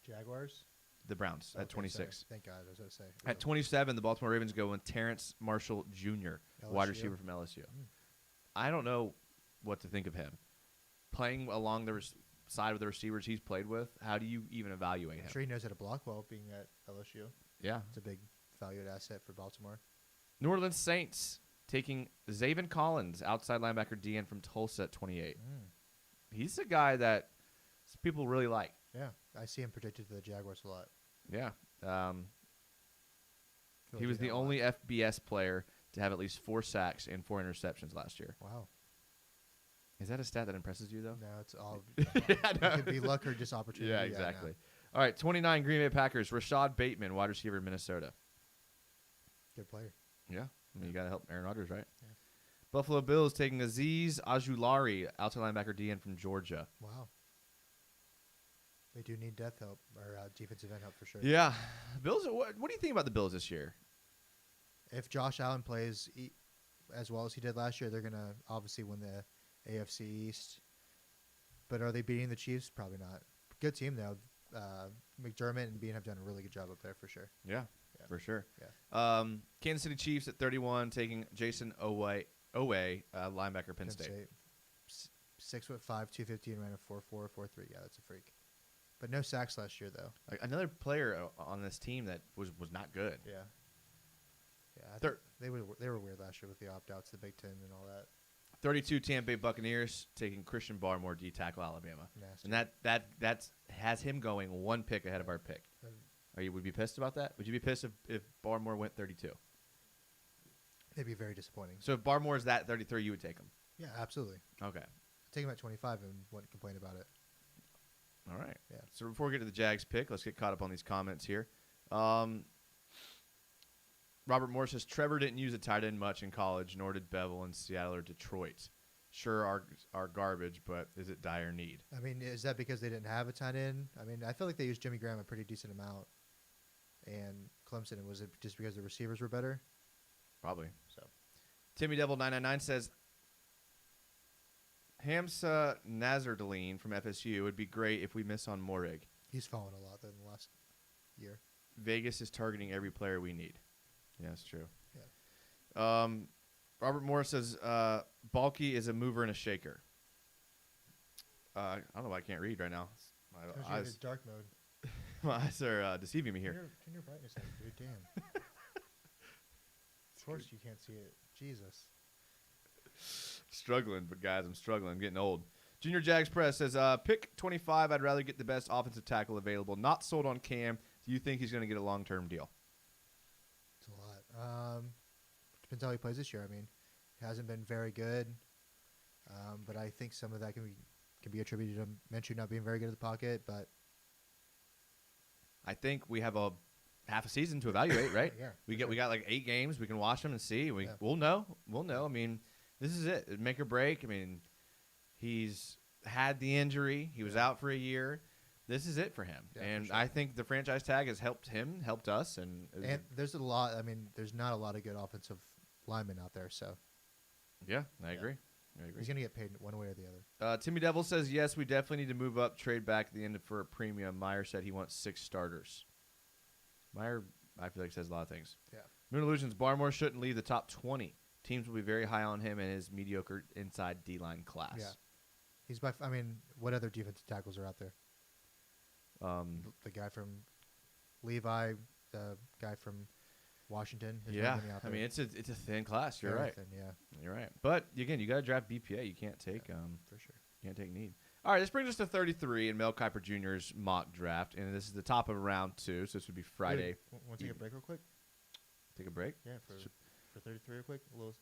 Jaguars?
The Browns at
Okay,
26.
sorry. Thank God, I was going to say.
At 27, the Baltimore Ravens go with Terrence Marshall Jr., wide
LSU.
receiver from LSU. I don't know what to think of him. Playing along the side of the receivers he's played with, how do you even evaluate him?
I'm sure he knows how to block well being at LSU.
Yeah.
It's a big valued asset for Baltimore.
New Orleans Saints taking Zaven Collins, outside linebacker DN from Tulsa at 28. He's a guy that people really like.
Yeah, I see him predicted to the Jaguars a lot.
Yeah.
Feel
He
like
was
they
the
got a lot.
only FBS player to have at least 4 sacks and 4 interceptions last year.
Wow.
Is that a stat that impresses you, though?
No, it's all.
Yeah,
It could be luck or just opportunity.
Yeah, exactly. All right, 29 Green Bay Packers. Rashad Bateman, wide receiver in Minnesota.
Good player.
Yeah. I mean, you got to help Aaron Rodgers, right?
Yeah.
Buffalo Bills taking Azeez Ojulari, outside linebacker DN from Georgia.
Wow. They do need depth help or defensive end help for sure.
Yeah. Bills. What do you think about the Bills this year?
If Josh Allen plays as well as he did last year, they're going to obviously win the AFC East. But are they beating the Chiefs? Probably not. Good team, though. McDermott and Bean have done a really good job up there for sure.
Yeah,
Yeah.
for sure.
Yeah.
Kansas City Chiefs at 31 taking Jason Owe, linebacker, Penn State.
6'5", 250, and ran a 4.4, 4.3. Yeah, that's a freak. But no sacks last year, though.
Like, another player on this team that was not good.
Yeah. Yeah, I
Thir-
think they were weird last year with the opt-outs, the Big Ten, and all that.
32 Tampa Bay Buccaneers taking Christian Barmore, D tackle, Alabama.
Nasty.
And that has him going 1 pick ahead of our pick. Would you be pissed about that? Would you be pissed if Barmore went 32?
They'd be very disappointing.
So if Barmore is that 33, you would take him.
Yeah, absolutely.
Okay.
Take him at 25 and wouldn't complain about it.
All right.
Yeah.
So before we get to the Jags pick, let's get caught up on these comments here. Robert Moore says Trevor didn't use a tight end much in college, nor did Bevel in Seattle or Detroit. Sure, are garbage, but is it dire need?
I mean, is that because they didn't have a tight end? I mean, I feel like they used Jimmy Graham a pretty decent amount, and Clemson. And was it just because the receivers were better?
Probably.
So,
Timmy Devil 999 says Hamza Nazardaline from FSU would be great if we miss on Morig.
he's fallen a lot though in the last year.
Vegas is targeting every player we need. Yeah, that's true.
Yeah.
Robert Moore says Balky is a mover and a shaker. I don't know why I can't read right now. My
You're in
eyes,
dark mode.
my eyes are deceiving me here.
Turn your brightness up, dude. Damn. Of course you can't see it. Jesus.
Struggling, but guys, I'm struggling. I'm getting old. Junior Jags Press says, pick 25. I'd rather get the best offensive tackle available. Not sold on Cam. Do you think he's going to get a long-term deal?
It's a lot. Depends how he plays this year. I mean, he hasn't been very good, but I think some of that can be attributed to Minshew not being very good at the pocket. But
I think we have a half a season to evaluate, right?
Yeah,
we got like 8 games. We can watch them and see. We'll know. We'll know. I mean, this is it. Make or break. I mean, he's had the injury. He was out for a year. This is it for him.
Yeah,
and
for sure.
I think the franchise tag has helped him, helped us. And
there's a lot. I mean, there's not a lot of good offensive linemen out there. So
yeah, I agree.
He's going to get paid one way or the other.
Timmy Devil says, yes, we definitely need to move up, trade back at the end for a premium. Meyer said he wants 6 starters. Meyer, I feel like, says a lot of things.
Yeah.
Moon Illusions, Barmore shouldn't leave the top 20. Teams will be very high on him and his mediocre inside D-line class.
Yeah. He's what other defensive tackles are out there? The guy from Levi, the guy from Washington. There's not many out there.
I mean, it's a thin class. You're
Very
right.
thin, yeah.
You're right. But, again, you got to draft BPA. You can't take
for sure.
You can't take need. All right, this brings us to 33 in Mel Kiper Jr.'s mock draft, and this is the top of round 2, so this would be Friday.
Want to take a break real quick?
Take a break?
Yeah, for 33 real quick.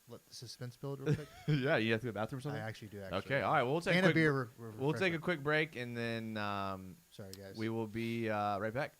Let the suspense build real quick.
Yeah, you have to go to the bathroom or something?
I actually do. Actually.
Okay, all right. Well, we'll take
and
a quick
beer.
We'll take a quick break, and then
sorry, guys.
we will be right back.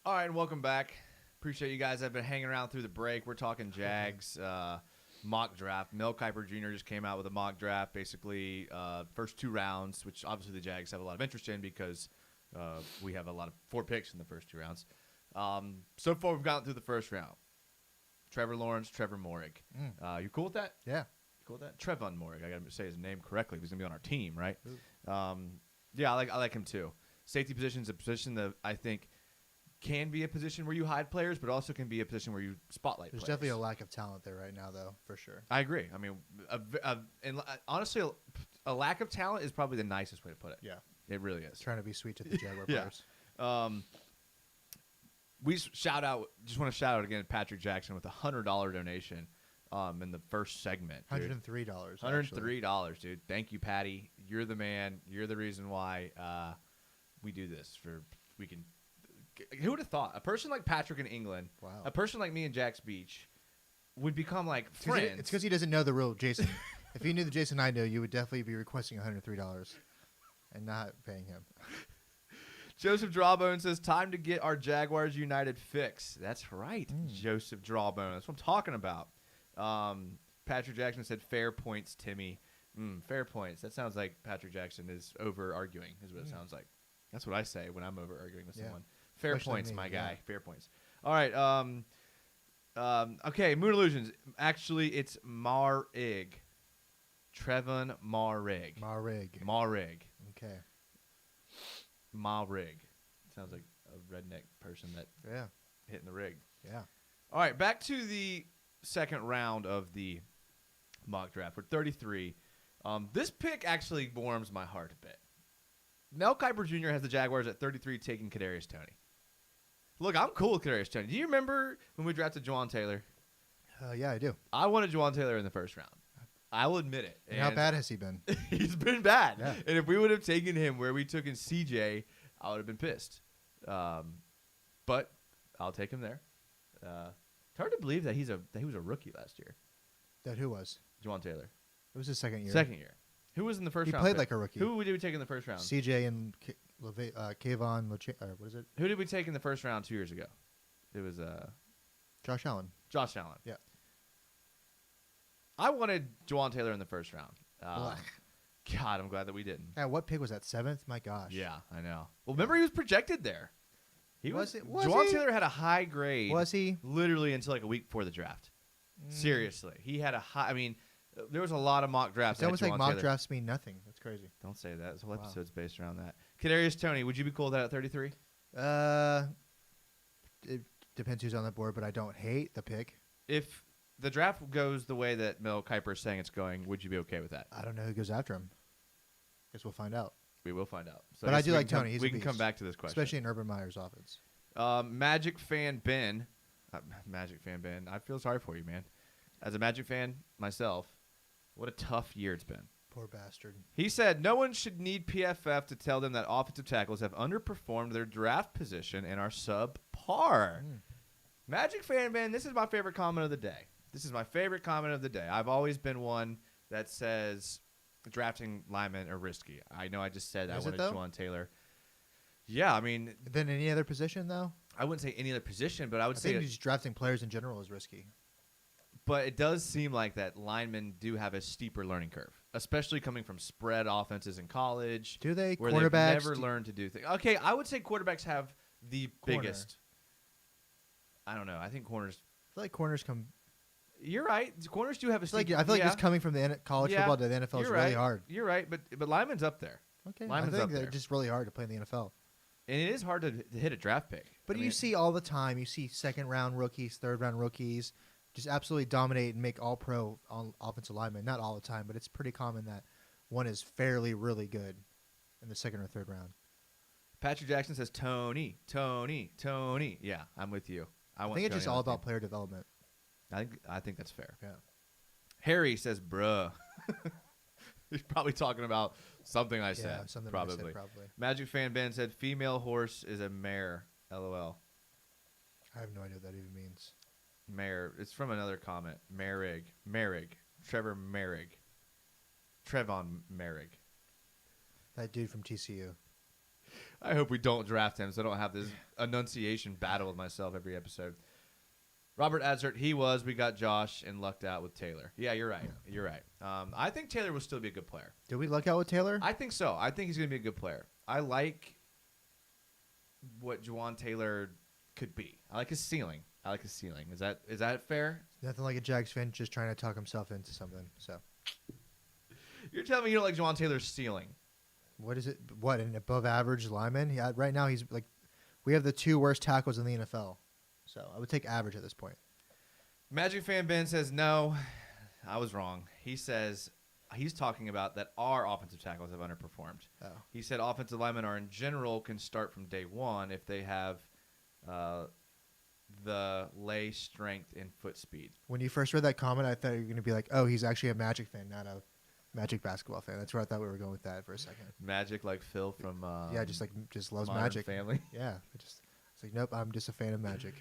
All right, and welcome back. Appreciate you guys have been hanging around through the break. We're talking Jags mock draft. Mel Kiper Jr. just came out with a mock draft, basically first 2 rounds, which obviously the Jags have a lot of interest in because we have a lot of 4 picks in the first 2 rounds. So far, we've gotten through the first round. Trevor Lawrence, Trevor Moehrig. You cool with that?
Yeah.
You cool with that? Trevon Moehrig. I got to say his name correctly. He's going to be on our team, right? Yeah, I like him too. Safety position is a position that I think can be a position where you hide players, but also can be a position where you spotlight
There's
players.
definitely a lack of talent there right now, though, for sure.
I agree. I mean, and honestly, a lack of talent is probably the nicest way to put it.
Yeah.
It really is.
Trying to be sweet to the Jaguar
Yeah.
players.
We just want to shout out again Patrick Jackson with a $100 donation in the first segment. Dude.
$103.
$103, dude. Thank you, Patty. You're the man. You're the reason why we do this. Who would have thought a person like Patrick in England,
Wow.
a person like me in Jack's Beach, would become like friends?
It's because he doesn't know the real Jason. If you knew the Jason I know, you would definitely be requesting $103 and not paying him.
Joseph Drawbone says, time to get our Jaguars United fix. That's right, Joseph Drawbone. That's what I'm talking about. Patrick Jackson said, fair points, Timmy. Fair points. That sounds like Patrick Jackson is over-arguing, is what it sounds like. That's what I say when I'm over-arguing with someone. Fair
Especially
points,
me,
my
yeah.
guy. Fair points. All right. Okay, Moon Illusions. Actually, it's Marig. Trevon Marig.
Marig. Okay.
Marig. Sounds like a redneck person that
Yeah.
hitting the rig.
Yeah.
All right, back to the second round of the mock draft. We're 33. This pick actually warms my heart a bit. Mel Kiper Jr. has the Jaguars at 33 taking Kadarius Toney. Look, I'm cool with Kadarius Toney. Do you remember when we drafted Juwan Taylor?
Yeah, I do.
I wanted Juwan Taylor in the first round. I will admit it.
And how bad has he been?
He's been bad.
Yeah.
And if we would have taken him where we took in CJ, I would have been pissed. But I'll take him there. It's hard to believe that he was a rookie last year.
That who was?
Juwan Taylor.
It was his second year.
Second year. Who was in the first
He
round?
played
pick?
like a rookie.
Who did we take in the first round?
CJ and Kayvon, what is it?
Who did we take in the first round 2 years ago? It was
Josh Allen.
Josh Allen.
Yeah.
I wanted Juwan Taylor in the first round.
Ugh.
God, I'm glad that we didn't.
Yeah, what pick was that? 7th? My gosh.
Yeah, I know. Well, remember he was projected there.
Was
Juwan
he?
Taylor had a high grade.
Was he?
Literally until like a week before the draft. Seriously, he had a high. I mean, there was a lot of mock drafts.
It's almost like
Juwan
mock
Taylor.
drafts mean nothing. That's crazy.
Don't say that. This whole
Wow.
episode's based around that. Kadarius Toney, would you be cool with that at 33?
It depends who's on the board, but I don't hate the pick.
If the draft goes the way that Mel Kiper is saying it's going, would you be okay with that?
I don't know who goes after him. Guess we'll find out.
We will find out. So
But I
guess
do
we
like
can
Toney. He's a
we can come
beast.
back to this question.
Especially in Urban Meyer's offense.
Magic fan Ben. Magic fan Ben. I feel sorry for you, man. As a Magic fan myself, what a tough year it's been.
Poor bastard.
He said, no one should need PFF to tell them that offensive tackles have underperformed their draft position and are subpar. Magic fan Ben, this is my favorite comment of the day. I've always been one that says drafting linemen are risky. I know I just said I
Is it
wanted
though?
Juwan Taylor. Yeah, I mean,
Then any other position, though?
I wouldn't say any other position, but I would
I
say
think just drafting players in general is risky.
But it does seem like that linemen do have a steeper learning curve, especially coming from spread offenses in college.
Do they?
Where
Cornerbacks?
they've never learned to do things. Okay, I would say quarterbacks have the
Corner.
biggest. I don't know. I think corners.
I feel like corners come.
You're right. Corners do have a
I feel like,
steep.
I feel like just coming from the college
Yeah,
football to the NFL is
you're
really
right.
hard.
You're right, but linemen's up there,
Okay,
Linemen's
I
up
think they're
there.
just really hard to play in the NFL.
and it is hard to hit a draft pick.
But
I
you
mean,
see all the time. You see second-round rookies, third-round rookies just absolutely dominate and make all-pro on offensive linemen. Not all the time, but it's pretty common that one is fairly really good in the second or third round.
Patrick Jackson says Tony. Yeah, I'm with you.
I think it's just all about player development.
I think that's fair.
Yeah.
Harry says, "Bruh." He's probably talking about something I said.
Yeah, something
probably.
I said, probably.
Magic fan Ben said, "Female horse is a mare." LOL.
I have no idea what that even means.
Mare. It's from another comment. Merrig. Trevor Merrig. Trevon Merrig.
That dude from TCU.
I hope we don't draft him so I don't have this enunciation battle with myself every episode. Robert Adzert, we got Josh and lucked out with Taylor. Yeah, you're right. You're right. I think Taylor will still be a good player.
Did we luck out with Taylor?
I think so. I think he's going to be a good player. I like what Juwan Taylor could be. I like his ceiling. Is that fair?
Nothing like a Jags fan just trying to talk himself into something. So
You're telling me you don't like Juwan Taylor's ceiling?
what is it? What, an above average lineman? Yeah, right now he's like, we have the 2 worst tackles in the NFL. So I would take average at this point.
Magic fan Ben says no. I was wrong. He says he's talking about that our offensive tackles have underperformed.
Oh.
He said offensive linemen are in general can start from day one if they have the lay strength and foot speed.
When you first read that comment, I thought you were going to be like, oh, he's actually a Magic fan, not a Magic basketball fan. That's where I thought we were going with that for a second.
Magic like Phil from
yeah, just loves
Modern
Magic.
Family.
Yeah, it's like, nope, I'm just a fan of Magic.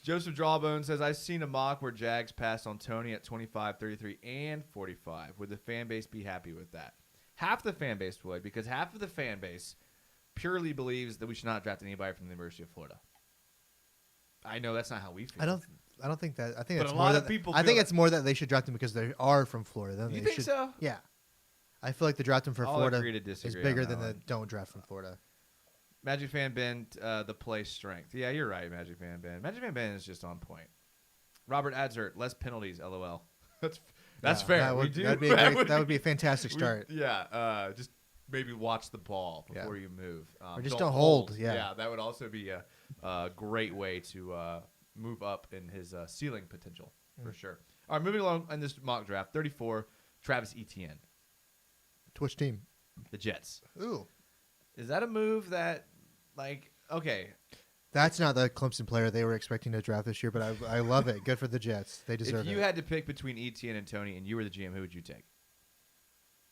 Joseph Drawbone says, I've seen a mock where Jags passed on Tony at 25, 33, and 45. Would the fan base be happy with that? Half the fan base would, because half of the fan base purely believes that we should not draft anybody from the University of Florida. I know that's not how we feel.
I don't think that. I think
But
it's
a
more
lot
that,
of people
I
feel
think
that-
it's more that they should draft them because they are from Florida. Then
You
they
think
should,
so?
Yeah. I feel like the draft them for
I'll
Florida
agree to
is
disagree
bigger
on
than
that
the
one.
don't draft from Florida.
Magic Fan Ben, the play strength. Yeah, you're right, Magic Fan Ben. Magic Fan Ben is just on point. Robert Adzert, less penalties, LOL. That's
Yeah,
fair.
That
We
would,
do.
that'd be a great, that would be a fantastic start.
Just maybe watch the ball
Yeah.
before you move.
Or just don't hold, yeah.
Yeah, that would also be a great way to move up in his ceiling potential for sure. All right, moving along in this mock draft. 34, Travis Etienne,
Which team?
the Jets.
Ooh.
Is that a move that, like, okay,
That's not the Clemson player they were expecting to draft this year, but I love it. Good for the Jets. They deserve
if you
it.
had to pick between Etienne and Tony and you were the GM, who would you take?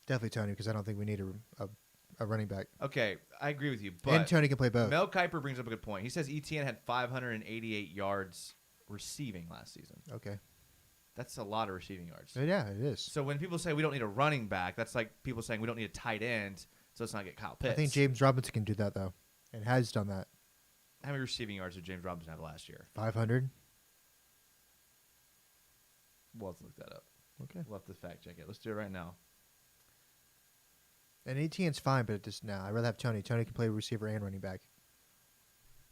Definitely Tony, because I don't think we need a running back.
Okay, I agree with you,
And
but
Tony can play both.
Mel Kiper brings up a good point. He says Etienne had 588 yards receiving last season.
Okay.
That's a lot of receiving yards.
Yeah, it is.
So when people say we don't need a running back, that's like people saying we don't need a tight end, so let's not get Kyle Pitts.
I think James Robinson can do that, though, and has done that.
How many receiving yards did James Robinson have last year?
500.
We'll have to look that up.
Okay.
We'll have to fact check it. Let's do it right now.
And Etienne's fine, but it just I'd rather have Tony. Tony can play receiver and running back.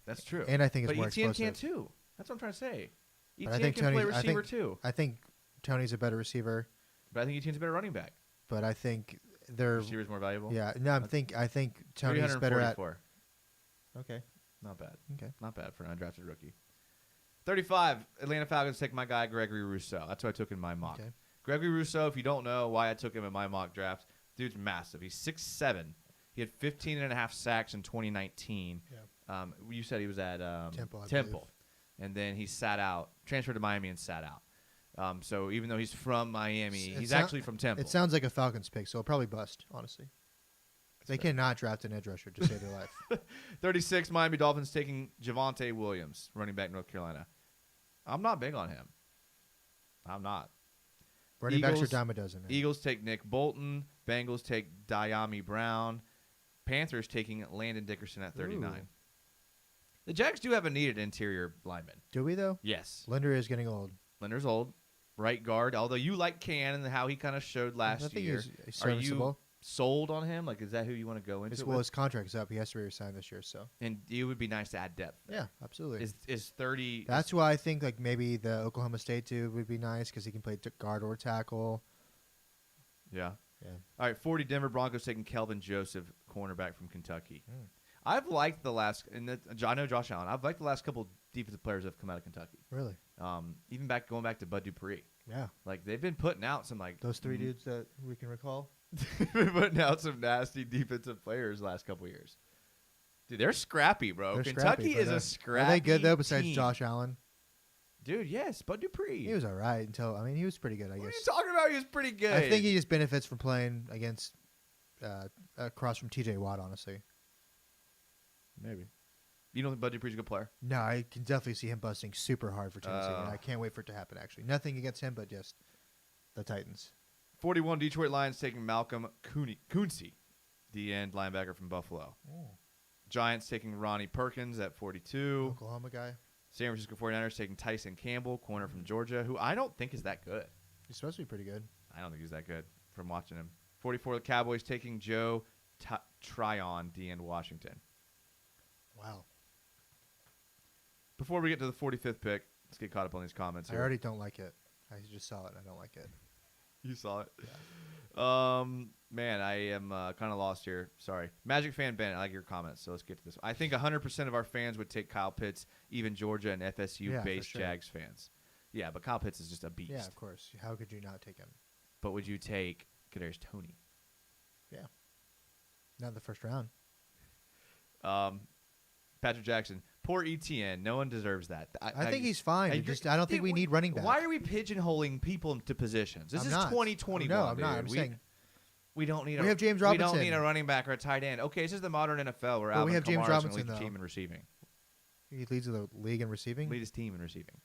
That's true.
And I think it's
but
more
Etienne
explosive.
can too. That's what I'm trying to say.
But I
Etienne
think
can play
Tony's- I
receiver
think-
too.
I think Tony's a better receiver,
But I think Etienne's a better running back.
but I think they're
Receiver's more valuable.
yeah. No, I think Tony's better at.
344.
Okay.
Not bad.
Okay.
Not bad for an undrafted rookie. 35, Atlanta Falcons take my guy, Gregory Rousseau. That's who I took in my mock.
Okay.
Gregory Rousseau, if you don't know why I took him in my mock draft, dude's massive. He's 6'7". He had 15 and a half sacks in 2019.
Yeah.
You said he was at
Temple, I
Temple. And then he sat out, transferred to Miami and sat out. So even though he's from Miami, he's actually from Temple.
It sounds like a Falcons pick, so it'll probably bust. Honestly, they cannot draft an edge rusher to save their life.
36, Miami Dolphins taking Javonte Williams, running back North Carolina. I'm not big on him. I'm not.
Running backs are
Eagles-
dime a dozen. Man.
Eagles take Nick Bolton. Bengals take Diami Brown. Panthers taking Landon Dickerson at 39.
Ooh.
The Jags do have a needed interior lineman.
Do we though?
Yes.
Linder is getting old.
Linder's old. Right guard. Although you like Cannon and how he kind of showed
I
last
think
year.
he's
Are you
serviceable.
sold on him? Like, is that who you want to go into?
Well,
with?
his contract is up. He has to resign this year. So
And it would be nice to add depth.
yeah, absolutely.
Is 30?
That's why I think like maybe the Oklahoma State dude would be nice because he can play guard or tackle.
Yeah.
Yeah.
All right, 40 Denver Broncos taking Kelvin Joseph, cornerback from Kentucky.
Mm.
I've liked the last, I know Josh Allen. I've liked the last couple defensive players that have come out of Kentucky.
Really?
Even going back to Bud Dupree.
Yeah.
Like they've been putting out some like
Those three dudes that we can recall.
been putting out some nasty defensive players the last couple years. Dude, they're scrappy, bro.
They're
Kentucky
scrappy, but,
is a scrappy.
Are they good though? Besides
team.
Josh Allen,
Dude, yes, Bud Dupree.
he was all right until he was pretty good. I
what are
guess.
you talking about? He was pretty good.
I think he just benefits from playing against across from T.J. Watt. Honestly,
maybe. You don't think Bud Dupree's a good player?
no, I can definitely see him busting super hard for Tennessee, and I can't wait for it to happen. Actually, nothing against him, but just the Titans.
41 Detroit Lions taking Malcolm Coonsey, the end linebacker from Buffalo. Giants taking Ronnie Perkins at 42.
Oklahoma guy.
San Francisco 49ers taking Tyson Campbell, corner from Georgia, who I don't think is that good.
He's supposed to be pretty good.
I don't think he's that good from watching him. 44, the Cowboys taking Joe Tryon, DN Washington.
Wow.
Before we get to the 45th pick, let's get caught up on these comments
I
here.
already don't like it. I just saw it. I don't like it.
You saw it?
Yeah.
Man, I am kind of lost here. Sorry. Magic fan Ben, I like your comments, so let's get to this. I think 100% of our fans would take Kyle Pitts, even Georgia and FSU-based
sure.
Jags fans. Yeah, but Kyle Pitts is just a beast.
Yeah, of course. How could you not take him?
But would you take Kadarius Toney?
Yeah. Not in the first round.
Patrick Jackson, poor ETN. No one deserves that.
I think he's fine. I don't think we need running back.
Why are we pigeonholing people into positions? This is 2021.
No, I'm
dude.
not. I'm saying
we don't need.
We have James Robinson.
We don't need a running back or a tight end. Okay, this is the modern NFL. Where
we have James
Kamara's
Robinson,
lead the
though.
team in receiving.
he leads the league in receiving.
Lead his team in receiving.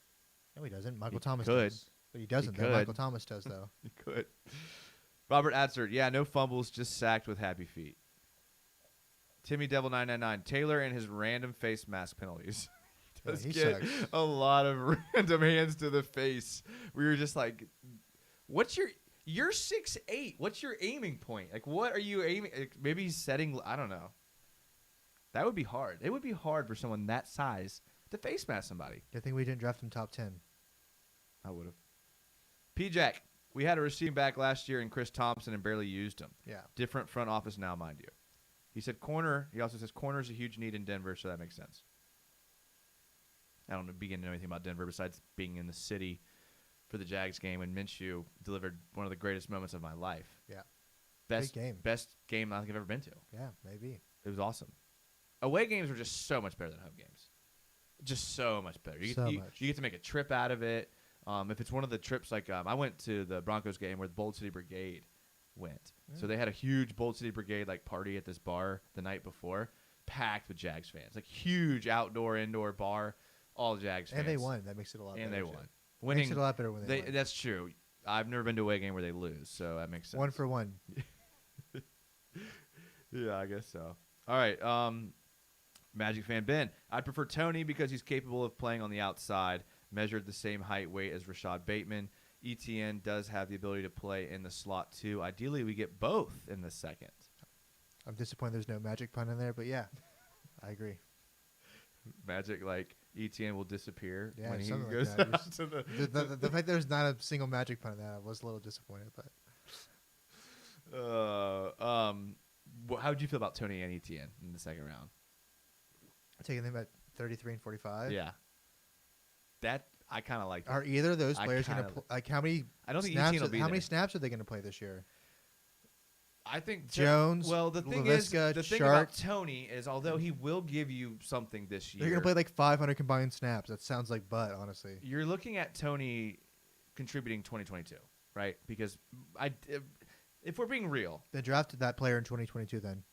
No, he doesn't. Michael
He
Thomas
could.
does. But he doesn't.
He
Though.
could.
Michael Thomas does, though.
He could. Robert Atzert, yeah, no fumbles, just sacked with happy feet. Timmy Devil 999, Taylor and his random face mask penalties. Does
he
get
sucks.
a lot of random hands to the face. We were just like, what's you're 6'8". What's your aiming point? Like, what are you aiming? Like, maybe he's setting, I don't know. That would be hard. It would be hard for someone that size to face mask somebody.
Good thing we didn't draft him top 10.
I would have. P-Jack, we had a receiving back last year in Chris Thompson and barely used him.
Yeah.
Different front office now, mind you. He said corner. He also says corner is a huge need in Denver, so that makes sense. I don't begin to know anything about Denver besides being in the city for the Jags game, and Minshew delivered one of the greatest moments of my life.
Yeah.
Best
Big game.
Best game I think I've ever been to.
Yeah, maybe.
It was awesome. Away games are just so much better than home games. Just so much better. You get to make a trip out of it. If it's one of the trips, like I went to the Broncos game where the Bold City Brigade went. So they had a huge Bold City Brigade like party at this bar the night before, packed with Jags fans. Like huge outdoor, indoor bar, all Jags fans.
And they won. That makes it a lot better.
And they
too.
won. Winning,
Makes it a lot better when they win.
That's true. I've never been to a away game where they lose, so that makes sense.
1 for 1.
Yeah, I guess so. All right. Magic fan Ben. I'd prefer Toney because he's capable of playing on the outside, measured the same height, weight as Rashad Bateman. ETN does have the ability to play in the slot, too. Ideally, we get both in the second.
I'm disappointed there's no magic pun in there, but yeah, I agree.
Magic, like, ETN will disappear
Yeah,
when he
something
goes
like that.
out to the...
The fact there's not a single magic pun in that, I was a little disappointed. But
how would you feel about Toney and ETN in the second round?
taking them at 33 and 45.
Yeah. That, I kind of like that.
Are either of those
I
players going
kinda-
to like how many?
I don't think
snaps
ETN will be
How many
there.
snaps are they going to play this year?
I think
Jones,
Well, the thing
Laviska,
the thing
Sharp.
about Toney is, although he will give you something this year,
They're going to play like 500 combined snaps. That sounds like butt, honestly.
you're looking at Toney contributing 2022, right? Because if we're being real,
They drafted that player in 2022. Then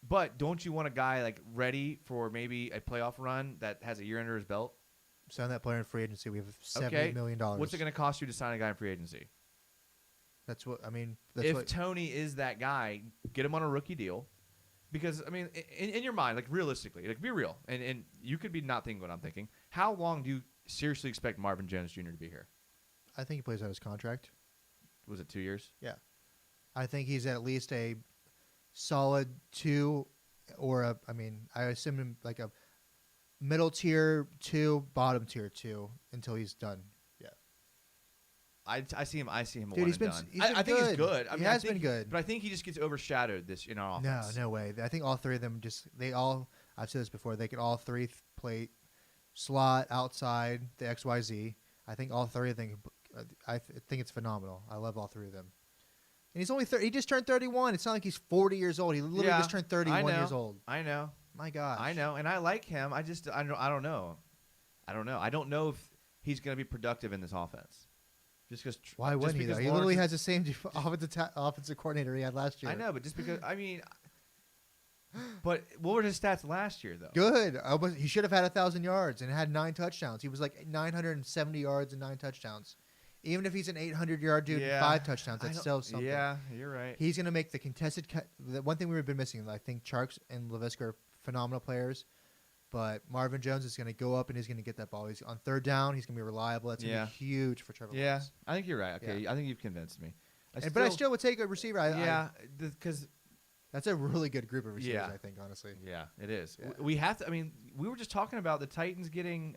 but don't you want a guy like ready for maybe a playoff run that has a year under his belt?
sign that player in free agency. We have
Okay.
$70 million.
What's it going to cost you to sign a guy in free agency?
That's what I mean. That's
If
what.
Toney is that guy, get him on a rookie deal. Because, I mean, in your mind, like realistically, like be real, and you could be not thinking what I'm thinking. How long do you seriously expect Marvin Jones Jr. to be here?
I think he plays out his contract.
Was it 2 years?
Yeah, I think he's at least a solid 2, or a. I mean, I assume him like a middle tier 2, bottom tier 2 until he's done. Yeah,
I see him. I see him. a
dude,
one
he's
and
been.
done.
He's been
I think he's
good.
good. I
He
mean, I
has
think
been good.
but I think he just gets overshadowed this in our
No,
offense.
no way. I think all three of them they all. I've said this before. They could all three play slot, outside, the XYZ. I think all three of them. I think it's phenomenal. I love all three of them. And he's only he just turned 31. It's not like he's 40 years old. He literally
Yeah,
just turned 31
I know.
years old.
I know.
My gosh.
I know, and I like him. I don't know. I don't know. I don't know if he's going to be productive in this offense. Just because.
Why wouldn't he though? He literally has the same offensive coordinator he had last year.
I know, but just because I mean. But what were his stats last year, though?
Good. He should have had 1,000 yards and had 9 touchdowns. He was like 970 yards and 9 touchdowns. Even if he's an 800-yard dude and 5 touchdowns, that's still something.
Yeah, you're right.
He's going to make the contested cut. The one thing we've been missing, I think Charks and Laviska are phenomenal players. But Marvin Jones is going to go up and he's going to get that ball. He's on third down. He's going to be reliable. That's going to be huge for Trevor Lawrence.
I think you're right. Okay, I think you've convinced me.
But I still would take a receiver.
Because
that's a really good group of receivers, I think, honestly.
Yeah, it is.
Yeah.
We have to. I mean, we were just talking about the Titans getting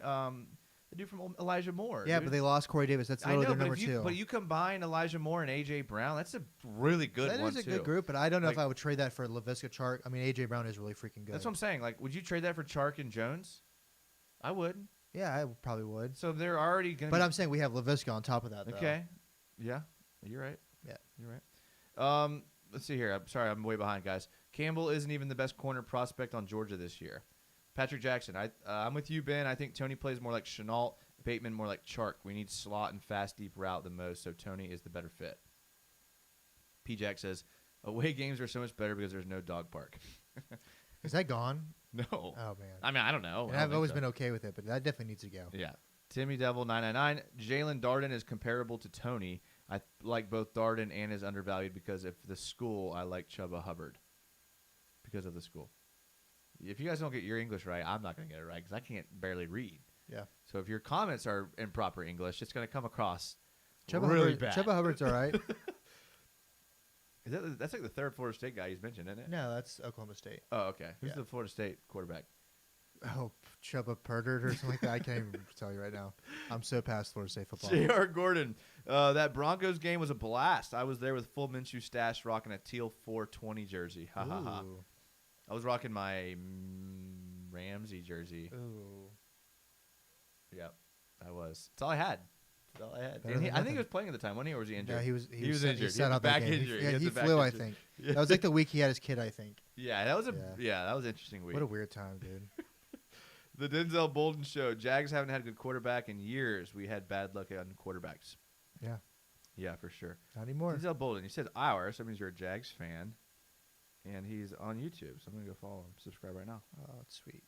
the dude from Elijah Moore.
Yeah,
dude.
But they lost Corey Davis. That's literally their number two.
But you combine Elijah Moore and A.J. Brown, that's a really good one,
That is a good group, but I don't know if
Like-
I would trade that for Laviska Chark. I mean, A.J. Brown is really freaking good.
That's what I'm saying. Like, would you trade that for Chark and Jones? I would.
Yeah, I probably would.
So they're already going to
But I'm saying we have Laviska on top of that, though.
Okay. Yeah, you're right.
Yeah.
You're right. Let's see here. I'm sorry, I'm way behind, guys. Campbell isn't even the best corner prospect on Georgia this year. Patrick Jackson, I'm with you, Ben. I think Tony plays more like Chenault, Bateman more like Chark. We need slot and fast, deep route the most, so Tony is the better fit. P. Jack says, away games are so much better because there's no dog park.
Is that gone?
No.
Oh, man.
I mean, I don't know.
And I've always been okay with it, but that definitely needs to go.
Yeah. Timmy Devil 999. Jalen Darden is comparable to Tony. I like both Darden and is undervalued because of the school. I like Chuba Hubbard because of the school. If you guys don't get your English right, I'm not going to get it right because I can't barely read.
Yeah.
So if your comments are in proper English, it's going to come across
Chuba
really
Hubbard,
bad.
Chuba Hubbard's all right.
That's like the third Florida State guy he's mentioned, isn't it?
No, that's Oklahoma State.
Oh, okay. Who's
Yeah.
the Florida State quarterback?
Oh, Chuba Purdert or something like that. I can't even tell you right now. I'm so past Florida State football.
J.R. Gordon. That Broncos game was a blast. I was there with full Minshew stash rocking a teal 420 jersey. Ha ha ha.
Ooh.
I was rocking my Ramsey jersey.
Ooh.
Yep, I was. That's all I had. That's all I had.
Better
And
than
I think he
nothing.
was playing at the time, wasn't he, or was he injured?
Yeah, he was
He was
set-
injured.
He
He
sat
had
out
the
that
back
game.
injury. He
Yeah,
had
he
the back
flew, I
injury.
think.
Yeah.
That was like the week he had his kid, I think.
Yeah, that was
Yeah.
that was an interesting week.
What a weird time, dude.
The Denzel Bolden show. Jags haven't had a good quarterback in years. We had bad luck on quarterbacks.
Yeah.
Yeah, for sure.
Not anymore.
Denzel Bolden. He says our, so that means you're a Jags fan. And he's on YouTube, so I'm going to go follow him. Subscribe right now.
Oh, that's sweet.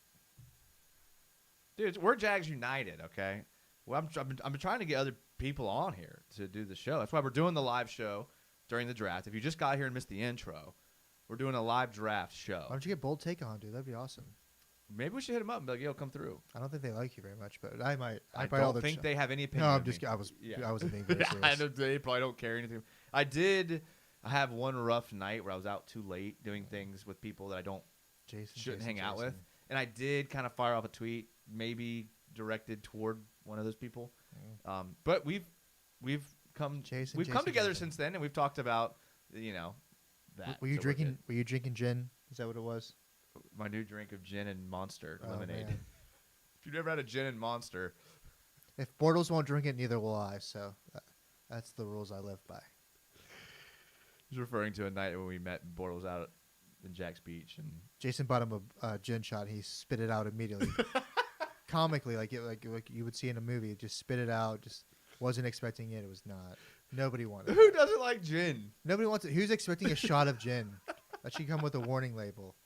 Dude, we're Jags United, okay? Well, I'm trying to get other people on here to do the show. That's why we're doing the live show during the draft. If you just got here and missed the intro, we're doing a live draft show.
Why don't you get Bold Take on, dude? That'd be awesome.
Maybe we should hit him up and be like, yo, come through.
I don't think they like you very much, but I might.
I
probably
don't think they have any opinion.
No, I'm
of
just.
me.
I was.
Yeah.
I wasn't being very serious.
I know they probably don't care anything. I have one rough night where I was out too late doing things with people that I shouldn't hang out with. And I did kind of fire off a tweet, maybe directed toward one of those people. But we've come together since then, and we've talked about that.
Were you
So we're
drinking?
good.
Were you drinking gin? Is that what it was?
My new drink of gin and Monster
Oh,
lemonade.
man.
If you've never had a gin and Monster,
If Bortles won't drink it, neither will I. So that's the rules I live by.
he's referring to a night when we met Bortles out in Jack's Beach, and
Jason bought him a gin shot. And he spit it out immediately, comically, like you would see in a movie. Just spit it out. Just wasn't expecting it. It was not. Nobody wanted.
who
it.
doesn't like gin?
Nobody wants it. Who's expecting a shot of gin? That should come with a warning label.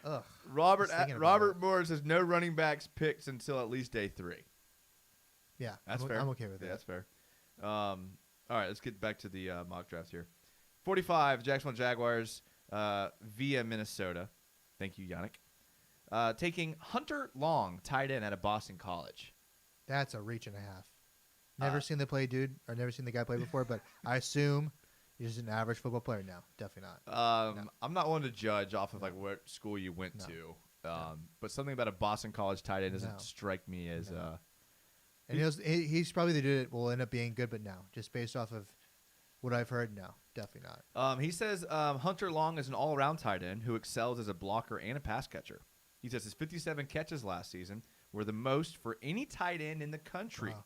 Ugh.
Robert
Just thinking about
Robert Moore says no running backs picked until at least day 3.
Yeah,
That's
I'm,
fair.
I'm okay with
Yeah,
that.
that's fair. All right, let's get back to the mock draft here. 45, Jacksonville Jaguars via Minnesota. Thank you, Yannick. Taking Hunter Long, tight end out of Boston College.
That's a reach and a half. Never seen the play, dude, or never seen the guy play before, but I assume he's just an average football player now. Definitely not. No.
I'm not one to judge off of like what school you went to, but something about a Boston College tight end doesn't strike me as.
No. And he's probably the dude that will end up being good, but no, just based off of what I've heard, no, definitely not.
He says Hunter Long is an all-around tight end who excels as a blocker and a pass catcher. He says his 57 catches last season were the most for any tight end in the country.
Wow.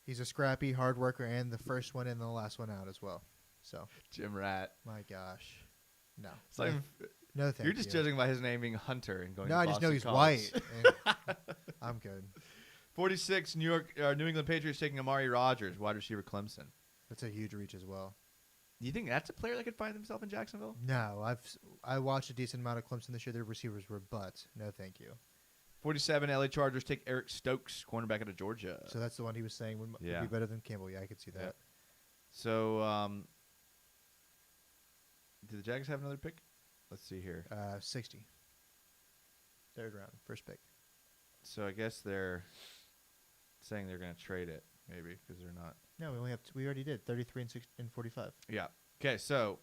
He's a scrappy hard worker and the first one in and the last one out as well. So,
Jim Rat.
my gosh, no,
It's not even-
no, thank
You're just
you.
judging by his name being Hunter and going.
No,
to
I just know
Boston
he's
College.
white. and I'm good.
46, New England Patriots taking Amari Rogers, wide receiver Clemson.
That's a huge reach as well.
Do you think that's a player that could find himself in Jacksonville?
No, I watched a decent amount of Clemson this year. Their receivers were butts. No, thank you.
47, LA Chargers take Eric Stokes, cornerback out of Georgia.
So that's the one he was saying would
Yeah.
be better than Campbell. Yeah, I could see that.
Yeah. So, do the Jags have another pick? Let's see here.
60. Third round, first pick.
So I guess they're saying they're going to trade it, maybe, because they're not.
No, we already did 33 and 45.
Yeah. Okay, so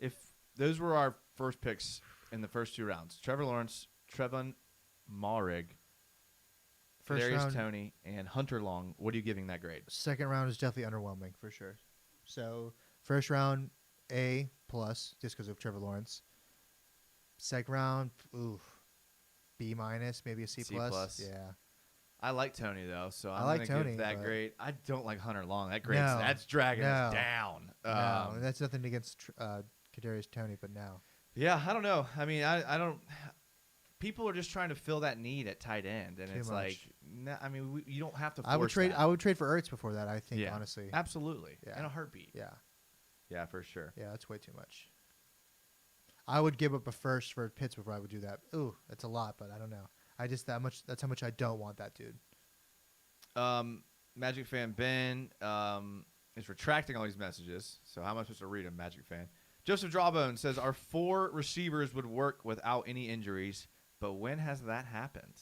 if those were our first picks in the first 2 rounds, Trevor Lawrence, Trevon Moehrig,
First
Kadarius
round,
Toney, and Hunter Long, what are you giving that grade?
second round is definitely underwhelming for sure. So first round, A plus, just because of Trevor Lawrence. Second round, oof, B minus, maybe a C plus.
plus.
Yeah.
I like Tony, though, so
I
I'm
like
going to
Toney,
give that
but-
grade. I don't like Hunter Long. That
No.
that's dragging us
No.
down.
No, and that's nothing against Kadarius Toney, but no.
Yeah, I don't know. I mean, I don't. People are just trying to fill that need at tight end, and
Too
it's
much.
like, I mean, you don't have to. Force
I would trade.
that.
I would trade for Ertz before that. I think
Yeah.
honestly.
Absolutely,
Yeah.
in a heartbeat.
Yeah,
Yeah, for sure.
yeah, that's way too much. I would give up a first for Pitts before I would do that. Ooh, that's a lot, but I don't know. That's how much I don't want that dude.
Magic fan Ben is retracting all these messages. So how am I supposed to read them, Magic fan? Joseph Drawbone says our 4 receivers would work without any injuries, but when has that happened?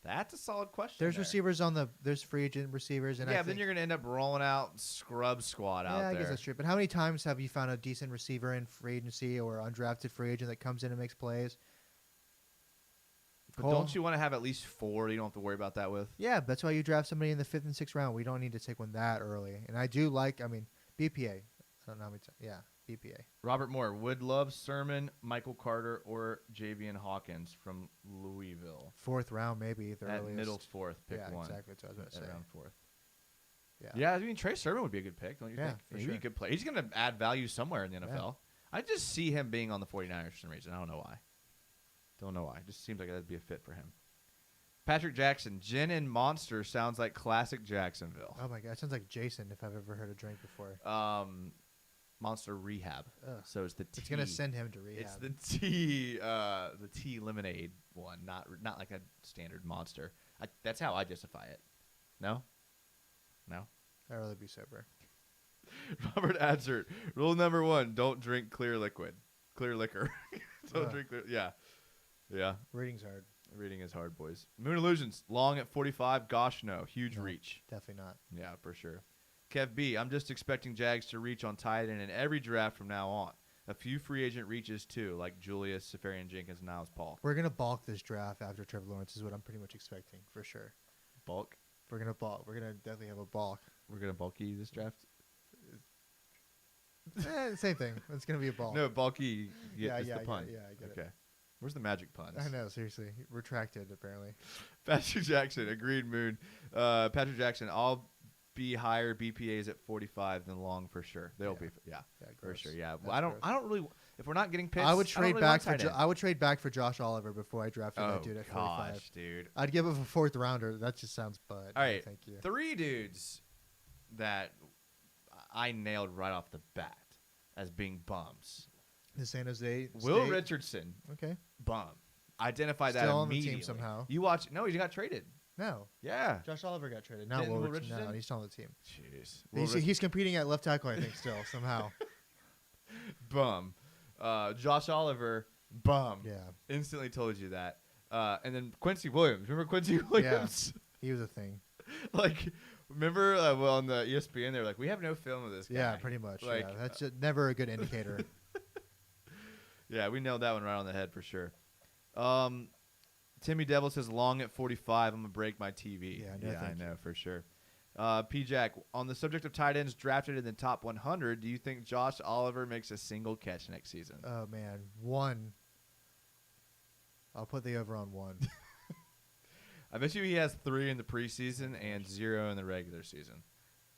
That's a solid question.
There's
there.
receivers there's free agent receivers, and
yeah,
I
but then
think,
you're going to end up rolling out scrub squad out
I
there.
guess that's true. But how many times have you found a decent receiver in free agency or undrafted free agent that comes in and makes plays?
But
Cole?
don't you want to have at least 4 you don't have to worry about that with?
Yeah, that's why you draft somebody in the 5th and 6th round. We don't need to take one that early. And I do like, BPA. I don't know how many times. Yeah, BPA.
Robert Moore would love Sermon, Michael Carter, or Javian Hawkins from Louisville.
4th round, maybe. The
At
earliest.
middle 4th, pick
yeah,
one.
exactly. That's what I was going to
At
say.
round 4th.
Yeah.
Yeah, I mean Trey Sermon would be a good pick, don't you
Yeah,
think?
for
He'd
sure.
be a good play. He's going to add value somewhere in the NFL.
Yeah.
I just see him being on the 49ers for some reason. I don't know why. Don't know why. It just seems like that'd be a fit for him. Patrick Jackson, Gin and Monster sounds like classic Jacksonville.
Oh, my God. It sounds like Jason if I've ever heard a drink before.
Monster Rehab.
Ugh.
So it's the tea.
It's going to send him to rehab.
It's the tea lemonade one, not like a standard Monster. That's how I justify it. No?
I'd rather be sober.
Robert Adzert, rule number 1, don't drink clear liquor. Don't
Ugh.
drink clear. Yeah.
Reading's hard.
Reading is hard, boys. Moon Illusions, Long at 45. Gosh, no. Huge
No.
reach.
Definitely not.
Yeah, for sure. Kev B, I'm just expecting Jags to reach on tight end in every draft from now on. A few free agent reaches, too, like Julius, Safarian Jenkins, and Niles Paul.
We're going to balk this draft after Trevor Lawrence is what I'm pretty much expecting, for sure.
Bulk?
We're going to balk. We're going to definitely have a balk.
We're going to bulky this draft?
Same thing. It's going to be a balk.
No, bulky
Yeah,
is
yeah,
the pun.
yeah, I get it.
Okay. Where's the magic puns?
I know, seriously. Retracted, apparently.
Patrick Jackson, agreed, Moon. Patrick Jackson, I'll be higher BPAs at 45 than Long for sure. They'll
Yeah.
be, yeah, for
gross.
sure. Yeah,
That's
I
gross.
don't really. If we're not getting picks,
I would
don't
trade
really
back
want
for
tight end.
I would trade back for Josh Oliver before I drafted
Oh
that dude at 45.
gosh, dude!
I'd give him a 4th rounder. That just sounds bud.
All right,
Thank you.
3 dudes that I nailed right off the bat as being bums.
The San Jose
Will
State.
Richardson,
Okay.
bum. Identify that
Still on the team
immediately.
somehow.
You watch? No, he got traded.
No.
Yeah.
Josh Oliver got traded. Not
Didn't
Will
Will
Richardson. No,
Richardson?
he's still on the team.
Jeez.
He's competing at left tackle, I think, still, somehow.
Bum. Josh Oliver, bum.
Yeah.
Instantly told you that. And then Quincy Williams. Remember Quincy Williams?
He was a thing.
Like, remember on the ESPN, they were like, we have no film of this guy.
Yeah, pretty much.
Like,
Yeah. That's just never a good indicator.
Yeah, we nailed that one right on the head for sure. Timmy Devil says, Long at 45, I'm going to break my TV.
Yeah, no,
I
thank
know for sure. P. Jack, on the subject of tight ends drafted in the top 100, do you think Josh Oliver makes a single catch next season?
Oh, man. 1. I'll put the over on 1.
I bet you he has 3 in the preseason and 0 in the regular season.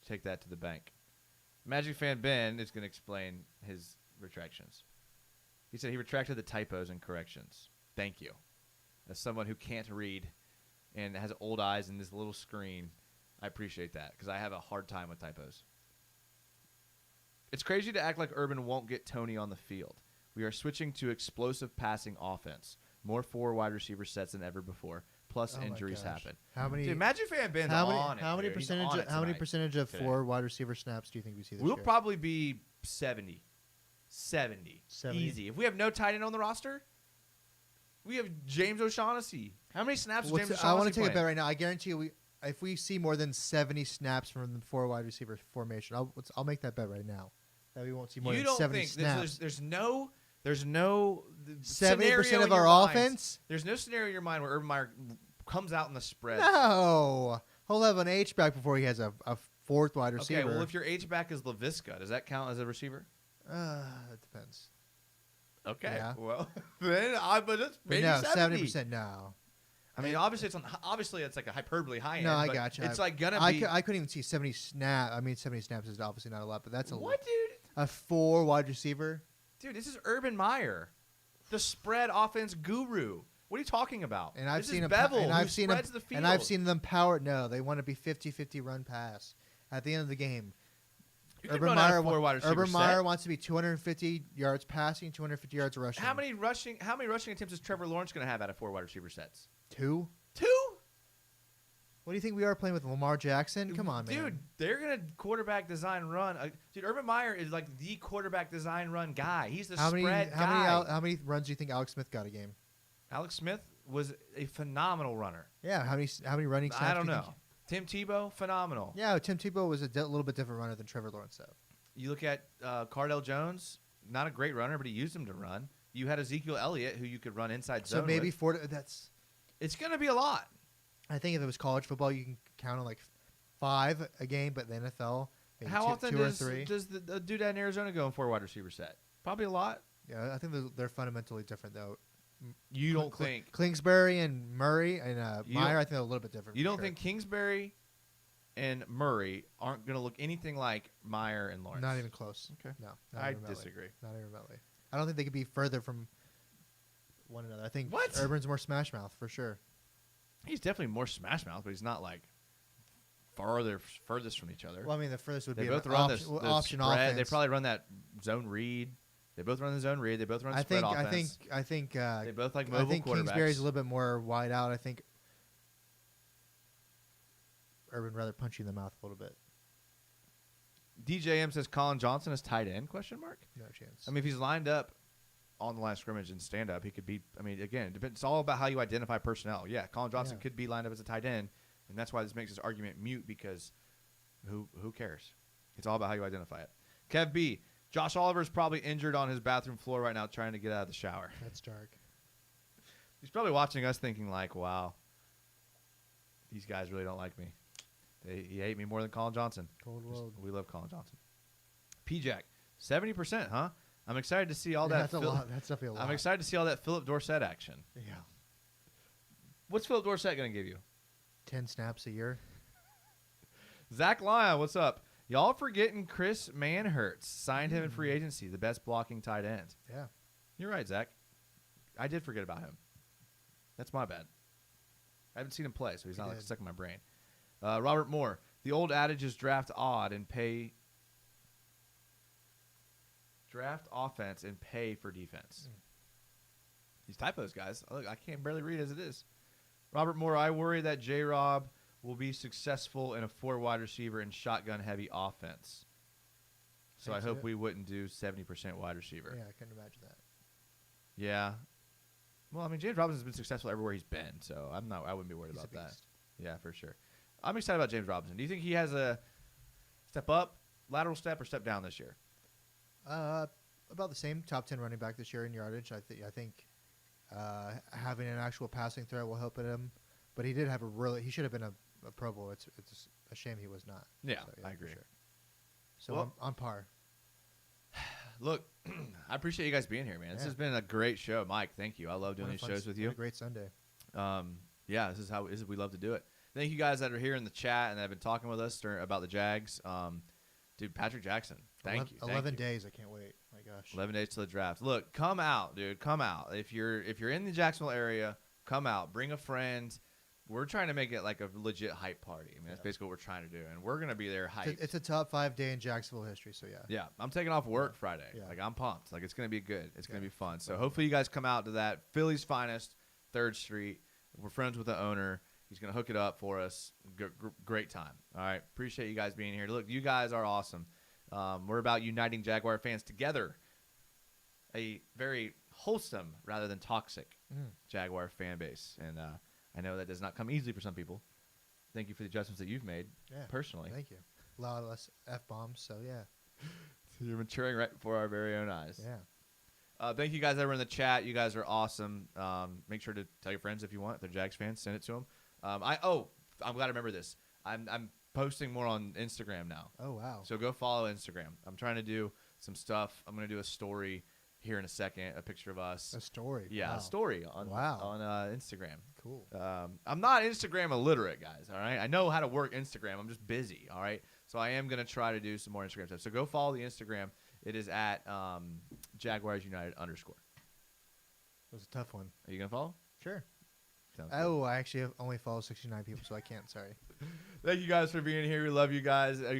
Take that to the bank. Magic fan Ben is going to explain his retractions. He said he retracted the typos and corrections. Thank you. As someone who can't read and has old eyes and this little screen, I appreciate that because I have a hard time with typos. It's crazy to act like Urban won't get Tony on the field. We are switching to explosive passing offense. More 4 wide receiver sets than ever before. Plus
Oh my
injuries
gosh.
happen.
How many?
Dude, Magic fan Ben's
how many?
on it.
How many
dude. He's
percentage?
on it
How many
tonight.
percentage of
today.
4 wide receiver snaps do you think we see this
We'll
year?
probably be 70. 70.
70?
Easy. If we have no tight end on the roster, We have James O'Shaughnessy. How many snaps is James O'Shaughnessy
I want to take
playing?
a bet right now. I guarantee you, if we see more than 70 snaps from the 4 wide receiver formation, I'll make that bet right now. That we won't see more
You
than
don't
70
think
snaps.
there's no
70% of our offense?
There's no scenario in your mind where Urban Meyer comes out in the spread.
No. He'll have an H-back before he has a fourth wide receiver.
Okay, well, if your H-back is LaVisca, does that count as a receiver?
It depends.
Okay,
Yeah.
well, then but it's
But
maybe
no,
70.
70%, no.
I mean, obviously it's like a hyperbole high end.
No, I
but
got you.
It's like gonna be.
I couldn't even see 70 snaps. I mean, 70 snaps is obviously not a lot, but that's a lot.
What, dude?
A 4 wide receiver?
Dude, this is Urban Meyer, the spread offense guru. What are you talking about?
And I've
this
seen
is
him,
Bevel,
and
who
I've seen him,
spreads the field.
and I've seen them power. No, they want to be 50-50 run pass at the end of the game.
You can run out of 4 wide receiver
Urban
set.
Meyer wants to be 250 yards passing, 250 yards rushing.
How many rushing attempts is Trevor Lawrence going to have out of 4 wide receiver sets?
2?
2?
What do you think we are playing with Lamar Jackson? Come on, man.
Dude, they're going to quarterback design run. Dude, Urban Meyer is like the quarterback design run guy. He's the spread guy.
How many runs do you think Alex Smith got a game?
Alex Smith was a phenomenal runner.
Yeah, how many running snaps?
I don't
do you
know.
think?
Tim Tebow, phenomenal.
Yeah, Tim Tebow was a little bit different runner than Trevor Lawrence, though.
You look at Cardell Jones, not a great runner, but he used him to run. You had Ezekiel Elliott, who you could run inside zone
So maybe
with.
4. That's.
It's going to be a lot.
I think if it was college football, you can count on like 5 a game, but the NFL, maybe
How often
2 or 3.
does the dude out in Arizona go in 4 wide receiver set? Probably a lot.
Yeah, I think they're fundamentally different, though.
You don't think
Kingsbury and Murray and
You
Meyer,
don't-
I think they're a little bit different.
you
for
don't
sure.
think Kingsbury and Murray aren't going to look anything like Meyer and Lawrence?
Not even close.
Okay.
No, not
I
even remotely.
disagree.
Not even remotely. I don't think they could be further from one another. I think
What?
Urban's more smash mouth for sure.
He's definitely more smash mouth, but he's not like furthest from each other.
Well, I mean, the furthest would
They
be
both
an
run
option,
this
option
spread.
offense.
They probably run that zone read. They both run the zone read. They both run
I
spread
think.
offense.
I think.
They both like
I
mobile
think
quarterbacks.
Kingsbury's a little bit more wide out. I think Urban rather punch you in the mouth a little bit.
DJM says Colin Johnson is tight end? Question mark.
No chance.
I mean, if he's lined up on the line of scrimmage and stand up, he could be. I mean, again, it depends. It's all about how you identify personnel. Yeah, Colin Johnson
Yeah.
could be lined up as a tight end, and that's why this makes this argument mute because who cares? It's all about how you identify it. Kev B. Josh Oliver's probably injured on his bathroom floor right now, trying to get out of the shower.
That's dark.
He's probably watching us, thinking like, "Wow, these guys really don't like me. He hate me more than Colin Johnson."
Cold world.
We love Colin Johnson. P-Jack, 70%, huh? I'm excited to see all
Yeah,
that.
that's a lot. That's definitely a lot.
I'm excited to see all that Philip Dorsett action.
Yeah.
What's Philip Dorsett going to give you?
10 snaps a year.
Zach Lyon, what's up? Y'all forgetting Chris Manhertz. Signed him in free agency, the best blocking tight end.
Yeah.
You're right, Zach. I did forget about him. That's my bad. I haven't seen him play, so he's not like stuck in my brain. Robert Moore, the old adage is draft odd and pay. Draft offense and pay for defense. These typos, guys. Look, I can't barely read as it is. Robert Moore, I worry that J-Rob will be successful in a 4 wide receiver and shotgun heavy offense. So I hope we wouldn't do 70% wide receiver.
Yeah, I couldn't imagine that.
Yeah. Well, I mean, James Robinson's been successful everywhere he's been, so I wouldn't be worried
He's
about
a
that.
beast.
Yeah, for sure. I'm excited about James Robinson. Do you think he has a step up, lateral step, or step down this year?
About the same. Top 10 running back this year in yardage. I think having an actual passing threat will help him. But he did have he should have been a Pro Bowl. It's a shame he was not.
Yeah,
So,
I agree.
for sure. So
Well,
I'm on par.
Look, I appreciate you guys being here, man. This
Yeah.
has been a great show. Mike, thank you. I love doing
What a
these
fun
shows with
what
you.
a great Sunday.
Yeah, this is we love to do it. Thank you guys that are here in the chat and that have been talking with us about the Jags. Dude, Patrick Jackson, thank you.
11 days. I can't wait. My gosh.
11 days to the draft. Look, come out, dude. Come out. If you're in the Jacksonville area, come out. Bring a friend. We're trying to make it like a legit hype party. I mean, that's basically what we're trying to do, and we're gonna be there hype.
It's a top 5 day in Jacksonville history. So yeah.
Yeah, I'm taking off work Friday.
Yeah.
Like, I'm pumped. Like, it's going to be good. It's going to
Yeah.
be fun. So hopefully you guys come out to that. Philly's finest, 3rd Street. We're friends with the owner. He's going to hook it up for us. Great time. All right. Appreciate you guys being here. Look, you guys are awesome. We're about uniting Jaguar fans together. A very wholesome rather than toxic Jaguar fan base, and I know that does not come easily for some people. Thank you for the adjustments that you've made personally.
Thank you. A lot less F-bombs, so yeah.
You're maturing right before our very own eyes.
Yeah.
Thank you guys that were in the chat. You guys are awesome. Make sure to tell your friends if you want. If they're Jags fans, send it to them. I'm glad I remember this. I'm posting more on Instagram now.
Oh, wow.
So go follow Instagram. I'm trying to do some stuff. I'm going to do a story here in a second, a picture of us.
A story.
Yeah,
wow.
a story on Instagram.
Cool.
I'm not Instagram illiterate, guys, all right? I know how to work Instagram. I'm just busy, all right? So I am going to try to do some more Instagram stuff. So go follow the Instagram. It is at Jaguars United _
It was a tough one.
Are you going to follow?
Sure.
Sounds
Oh, I actually have only follow 69 people, so I can't. Sorry.
Thank you guys for being here. We love you guys. You guys